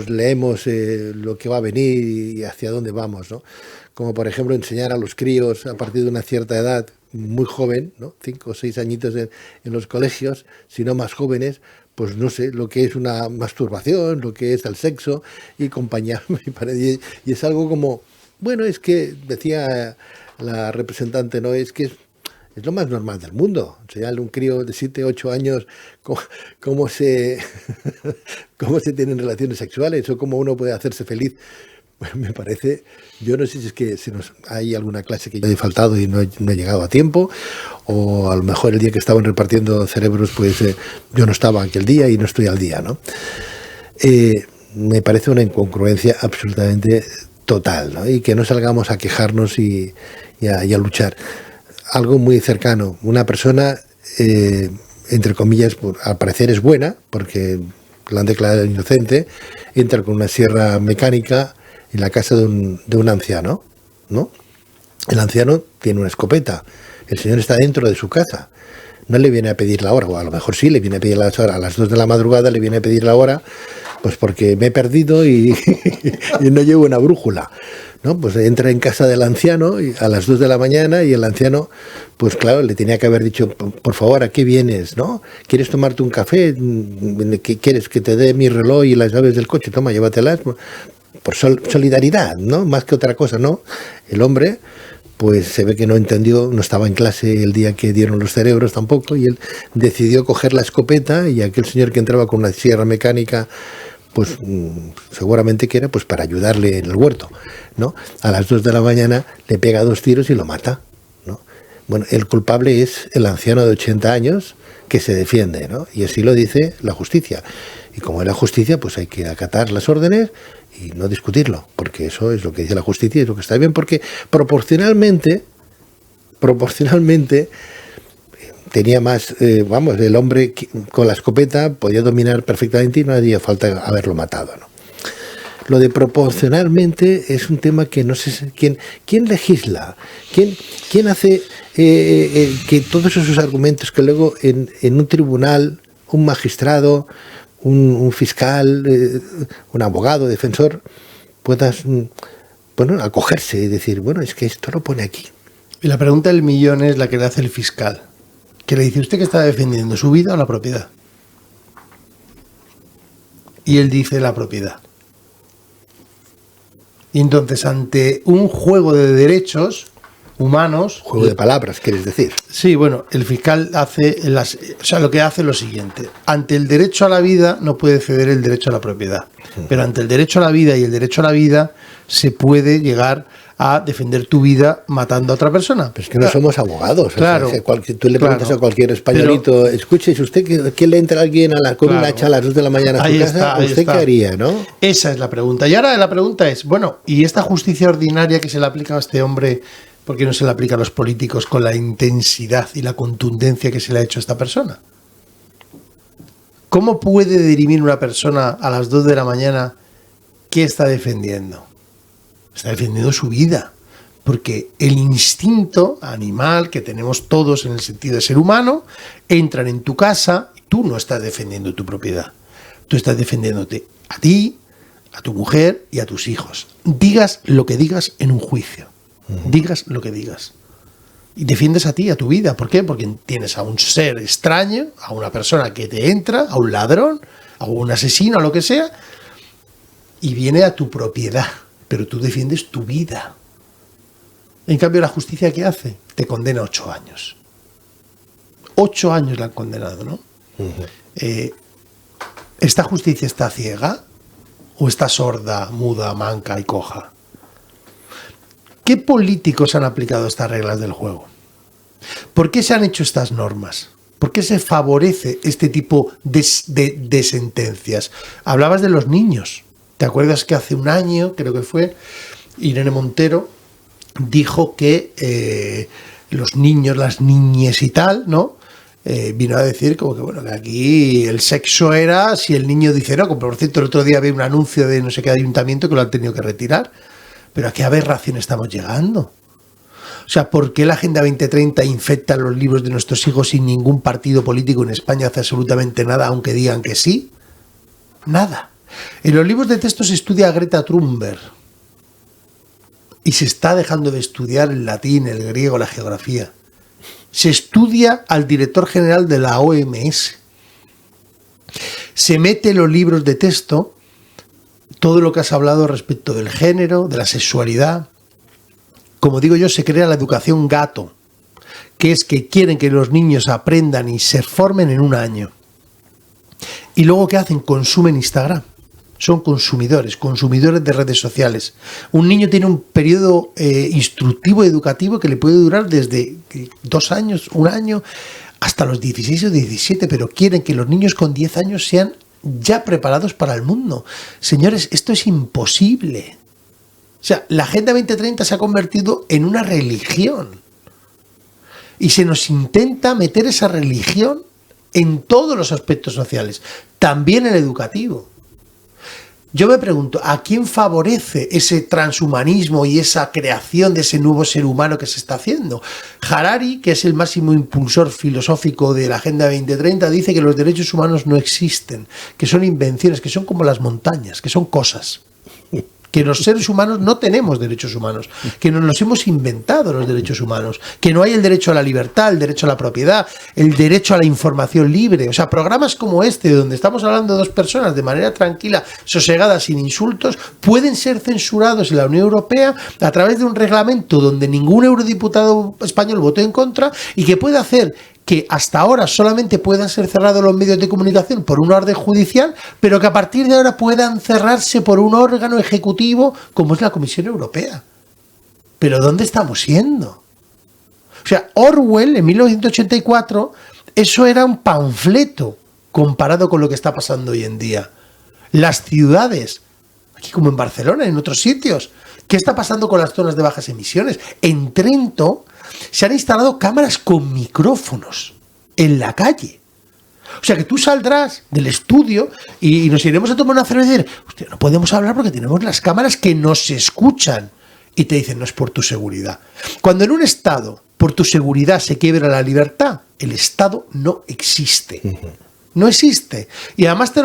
leemos lo que va a venir y hacia dónde vamos, ¿no? Como por ejemplo enseñar a los críos a partir de una cierta edad, muy joven, ¿no? 5 o 6 añitos en los colegios, si no más jóvenes, pues no sé, lo que es una masturbación, lo que es el sexo y compañía. Y es algo como, bueno, es que decía la representante, ¿no? Es que es lo más normal del mundo. Enseñarle a un crío de 7, 8 años cómo se tienen relaciones sexuales o cómo uno puede hacerse feliz. Bueno, me parece, yo no sé si es que hay alguna clase que ya he faltado y no he llegado a tiempo, o a lo mejor el día que estaban repartiendo cerebros, pues yo no estaba aquel día y no estoy al día, ¿no? Me parece una incongruencia absolutamente total, ¿no? Y que no salgamos a quejarnos y a luchar. Algo muy cercano, una persona, entre comillas, al parecer es buena, porque la han declarado inocente, entra con una sierra mecánica en la casa de un anciano, ¿no? El anciano tiene una escopeta, el señor está dentro de su casa, no le viene a pedir la hora, o a lo mejor sí, le viene a pedir la hora, a las 2 de la madrugada le viene a pedir la hora, pues porque me he perdido y no llevo una brújula, ¿no? Pues entra en casa del anciano a las 2 de la mañana y el anciano, pues claro, le tenía que haber dicho, por favor, ¿a qué vienes, no? ¿Quieres tomarte un café? ¿Qué quieres? ¿Que te dé mi reloj y las llaves del coche? Toma, llévatelas. Por solidaridad, ¿no? Más que otra cosa, ¿no? El hombre, pues se ve que no entendió, no estaba en clase el día que dieron los cerebros tampoco, y él decidió coger la escopeta, y aquel señor que entraba con una sierra mecánica, pues seguramente que era pues para ayudarle en el huerto, ¿no? A las 2 de la mañana le pega 2 tiros y lo mata, ¿no? Bueno, el culpable es el anciano de 80 años que se defiende, ¿no? Y así lo dice la justicia. Y como es la justicia, pues hay que acatar las órdenes y no discutirlo, porque eso es lo que dice la justicia y es lo que está bien, porque proporcionalmente tenía más, el hombre con la escopeta podía dominar perfectamente y no hacía falta haberlo matado, ¿no? Lo de proporcionalmente es un tema que no sé quién legisla, quién hace que todos esos argumentos que luego en un tribunal, un magistrado, un fiscal, un abogado, defensor, puedas acogerse y decir, bueno, es que esto lo pone aquí.
Y la pregunta del millón es la que le hace el fiscal, que le dice, ¿usted que está defendiendo, su vida o la propiedad? Y él dice la propiedad. Y entonces, ante un juego de derechos humanos...
Juego de palabras, ¿quieres decir?
Sí, bueno, el fiscal hace lo que hace es lo siguiente. Ante el derecho a la vida no puede ceder el derecho a la propiedad. Pero ante el derecho a la vida y el derecho a la vida se puede llegar a defender tu vida matando a otra persona.
Pero es que no somos abogados.
Claro.
O sea, tú le preguntas a cualquier españolito, escuche, si usted que le entra alguien con un hacha a las 2 de la mañana a su casa, ¿usted qué haría, no?
Esa es la pregunta. Y ahora la pregunta es, bueno, ¿y esta justicia ordinaria que se le aplica a este hombre, por qué no se le aplica a los políticos con la intensidad y la contundencia que se le ha hecho a esta persona? ¿Cómo puede dirimir una persona a las 2 de la mañana qué está defendiendo? Está defendiendo su vida, porque el instinto animal que tenemos todos en el sentido de ser humano, entran en tu casa y tú no estás defendiendo tu propiedad. Tú estás defendiéndote a ti, a tu mujer y a tus hijos. Digas lo que digas en un juicio. Digas lo que digas. Y defiendes a ti, a tu vida. ¿Por qué? Porque tienes a un ser extraño, a una persona que te entra, a un ladrón, a un asesino, a lo que sea, y viene a tu propiedad. Pero tú defiendes tu vida. En cambio, la justicia, ¿qué hace? Te condena a 8 años. 8 años la han condenado, ¿no? ¿Esta justicia está ciega? ¿O está sorda, muda, manca y coja? ¿Qué políticos han aplicado estas reglas del juego? ¿Por qué se han hecho estas normas? ¿Por qué se favorece este tipo de sentencias? Hablabas de los niños. ¿Te acuerdas que hace un año, creo que fue, Irene Montero dijo que los niños, las niñes y tal, ¿no? Vino a decir como que, bueno, que aquí el sexo era si el niño dice no. Como por cierto, el otro día vi un anuncio de no sé qué ayuntamiento que lo han tenido que retirar. Pero ¿a qué aberración estamos llegando? O sea, ¿por qué la Agenda 2030 infecta los libros de nuestros hijos sin ningún partido político en España hace absolutamente nada, aunque digan que sí? Nada. En los libros de texto se estudia a Greta Thunberg y se está dejando de estudiar el latín, el griego, la geografía. Se estudia al director general de la OMS. Se mete en los libros de texto todo lo que has hablado respecto del género, de la sexualidad. Como digo yo, se crea la educación gato, que es que quieren que los niños aprendan y se formen en un año. Y luego, ¿qué hacen? Consumen Instagram. Son consumidores de redes sociales. Un niño tiene un periodo instructivo educativo que le puede durar desde 2 años, 1 año, hasta los 16 o 17, pero quieren que los niños con 10 años sean ya preparados para el mundo. Señores, esto es imposible. O sea, la Agenda 2030 se ha convertido en una religión. Y se nos intenta meter esa religión en todos los aspectos sociales, también en el educativo. Yo me pregunto, ¿a quién favorece ese transhumanismo y esa creación de ese nuevo ser humano que se está haciendo? Harari, que es el máximo impulsor filosófico de la Agenda 2030, dice que los derechos humanos no existen, que son invenciones, que son como las montañas, que son cosas. que los seres humanos no tenemos derechos humanos, que nos los hemos inventado los derechos humanos, que no hay el derecho a la libertad, el derecho a la propiedad, el derecho a la información libre. O sea, programas como este, donde estamos hablando de dos personas de manera tranquila, sosegada, sin insultos, pueden ser censurados en la Unión Europea a través de un reglamento donde ningún eurodiputado español votó en contra y que puede hacer que hasta ahora solamente puedan ser cerrados los medios de comunicación por una orden judicial, pero que a partir de ahora puedan cerrarse por un órgano ejecutivo como es la Comisión Europea. ¿Pero dónde estamos yendo? O sea, Orwell en 1984, eso era un panfleto comparado con lo que está pasando hoy en día. Las ciudades, aquí como en Barcelona, en otros sitios, ¿qué está pasando con las zonas de bajas emisiones? En Trento se han instalado cámaras con micrófonos en la calle. O sea que tú saldrás del estudio y nos iremos a tomar una cerveza y decir, hostia, no podemos hablar porque tenemos las cámaras que nos escuchan. Y te dicen, no es por tu seguridad. Cuando en un Estado, por tu seguridad, se quiebra la libertad, el Estado no existe. No existe. Y además te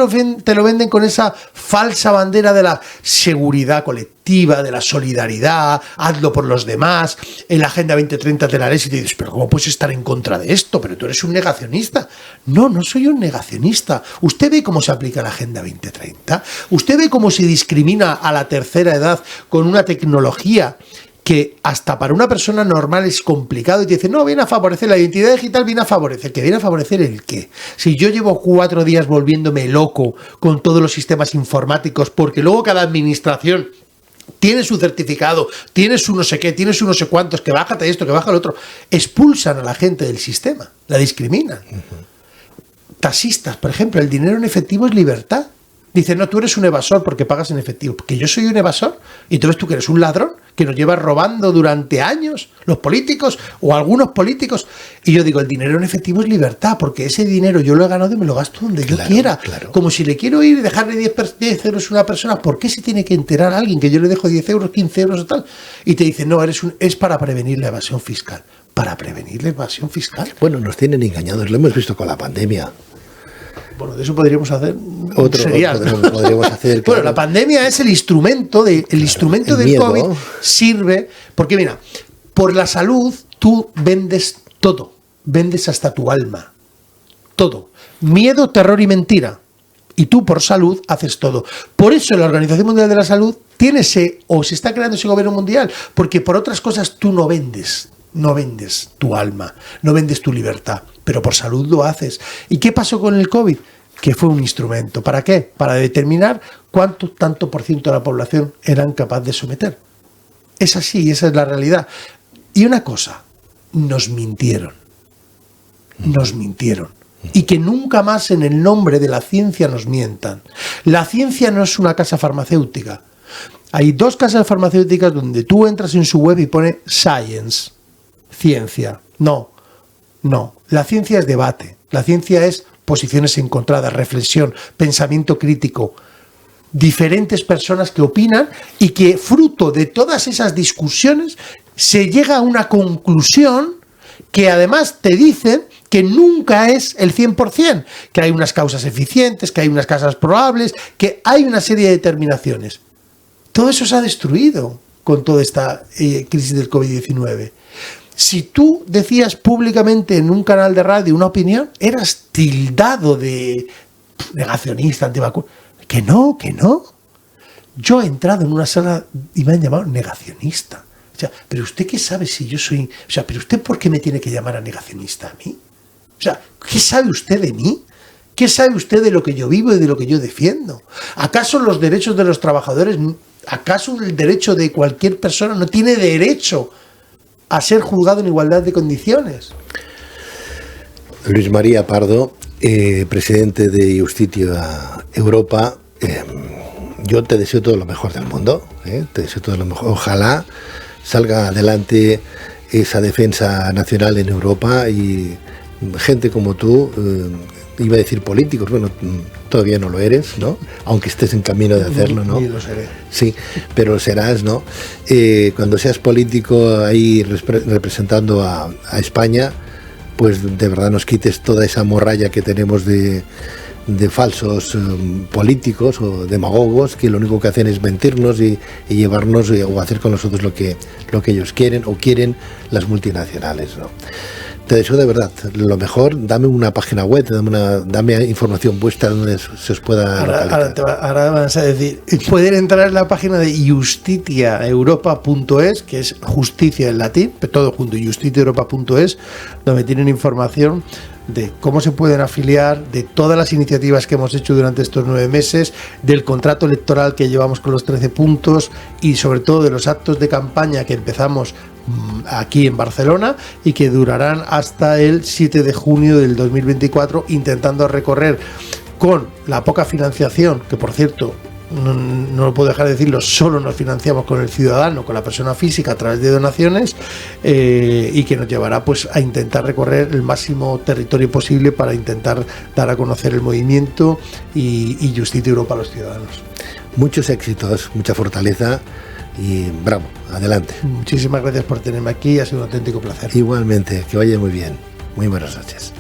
lo venden con esa falsa bandera de la seguridad colectiva, de la solidaridad, hazlo por los demás. En la Agenda 2030 te la lees y te dices, pero ¿cómo puedes estar en contra de esto? Pero tú eres un negacionista. No, no soy un negacionista. ¿Usted ve cómo se aplica la Agenda 2030? ¿Usted ve cómo se discrimina a la tercera edad con una tecnología que hasta para una persona normal es complicado y te dice, no, viene a favorecer la identidad digital, viene a favorecer? ¿Que viene a favorecer el qué? Si yo llevo 4 días volviéndome loco con todos los sistemas informáticos, porque luego cada administración tiene su certificado, tiene su no sé qué, tiene su no sé cuántos, que bájate esto, que baja lo otro, expulsan a la gente del sistema, la discriminan. Taxistas, por ejemplo, el dinero en efectivo es libertad. Dicen, no, tú eres un evasor porque pagas en efectivo. ¿Que yo soy un evasor? Y entonces tú que eres un ladrón que nos lleva robando durante años los políticos o algunos políticos. Y yo digo, el dinero en efectivo es libertad, porque ese dinero yo lo he ganado y me lo gasto donde yo quiera. Claro. Como si le quiero ir y dejarle 10 euros a una persona, ¿por qué se tiene que enterar a alguien que yo le dejo 10 euros, 15 euros o tal? Y te dicen, no, es para prevenir la evasión fiscal. ¿Para prevenir la evasión fiscal?
Bueno, nos tienen engañados, lo hemos visto con la pandemia.
Bueno, de eso podríamos hacer
otro serial. Podríamos hacer, claro.
Bueno, la pandemia es el instrumento del COVID, sirve, porque mira, por la salud tú vendes todo, vendes hasta tu alma, todo. Miedo, terror y mentira. Y tú por salud haces todo. Por eso la Organización Mundial de la Salud tiene se está creando ese gobierno mundial, porque por otras cosas tú no vendes tu alma, no vendes tu libertad, pero por salud lo haces. ¿Y qué pasó con el COVID? Que fue un instrumento. ¿Para qué? Para determinar tanto por ciento de la población eran capaces de someter. Es así, esa es la realidad. Y una cosa, nos mintieron. Y que nunca más en el nombre de la ciencia nos mientan. La ciencia no es una casa farmacéutica. Hay 2 casas farmacéuticas donde tú entras en su web y pone science, ciencia. No. La ciencia es debate. La ciencia es posiciones encontradas, reflexión, pensamiento crítico, diferentes personas que opinan y que fruto de todas esas discusiones se llega a una conclusión que además te dicen que nunca es el 100%, que hay unas causas eficientes, que hay unas causas probables, que hay una serie de determinaciones. Todo eso se ha destruido con toda esta crisis del COVID-19. Si tú decías públicamente en un canal de radio una opinión, eras tildado de negacionista, antivacuna. Que no. Yo he entrado en una sala y me han llamado negacionista. O sea, pero usted qué sabe si yo soy... O sea, pero usted ¿por qué me tiene que llamar a negacionista a mí? O sea, ¿qué sabe usted de mí? ¿Qué sabe usted de lo que yo vivo y de lo que yo defiendo? ¿Acaso los derechos de los trabajadores, acaso el derecho de cualquier persona no tiene derecho a ser juzgado en igualdad de condiciones?
Luis María Pardo, presidente de Justitia Europa, yo te deseo todo lo mejor del mundo, te deseo todo lo mejor. Ojalá salga adelante esa defensa nacional en Europa y gente como tú, iba a decir políticos, bueno, todavía no lo eres, ¿no? Aunque estés en camino de hacerlo, ¿no?
Sí, lo seré.
Sí, pero lo serás, ¿no? Cuando seas político ahí representando a España, pues de verdad nos quites toda esa morralla que tenemos de de falsos políticos o demagogos que lo único que hacen es mentirnos y llevarnos o hacer con nosotros lo que ellos quieren o quieren las multinacionales, ¿no? Te deseo de verdad lo mejor. Dame una página web, dame información vuestra donde se os pueda
ahora vas a decir, pueden entrar en la página de justitiaeuropa.es, que es justicia en latín, todo junto, justitiaeuropa.es, donde tienen información de cómo se pueden afiliar, de todas las iniciativas que hemos hecho durante estos 9 meses, del contrato electoral que llevamos con los 13 puntos y sobre todo de los actos de campaña que empezamos aquí en Barcelona y que durarán hasta el 7 de junio del 2024, intentando recorrer con la poca financiación, que por cierto, no lo puedo dejar de decirlo, solo nos financiamos con el ciudadano, con la persona física a través de donaciones, y que nos llevará pues a intentar recorrer el máximo territorio posible para intentar dar a conocer el movimiento y Justitia Europa a los ciudadanos.
Muchos éxitos, mucha fortaleza y bravo, adelante.
Muchísimas gracias por tenerme aquí, ha sido un auténtico placer.
Igualmente, que vaya muy bien. Muy buenas noches.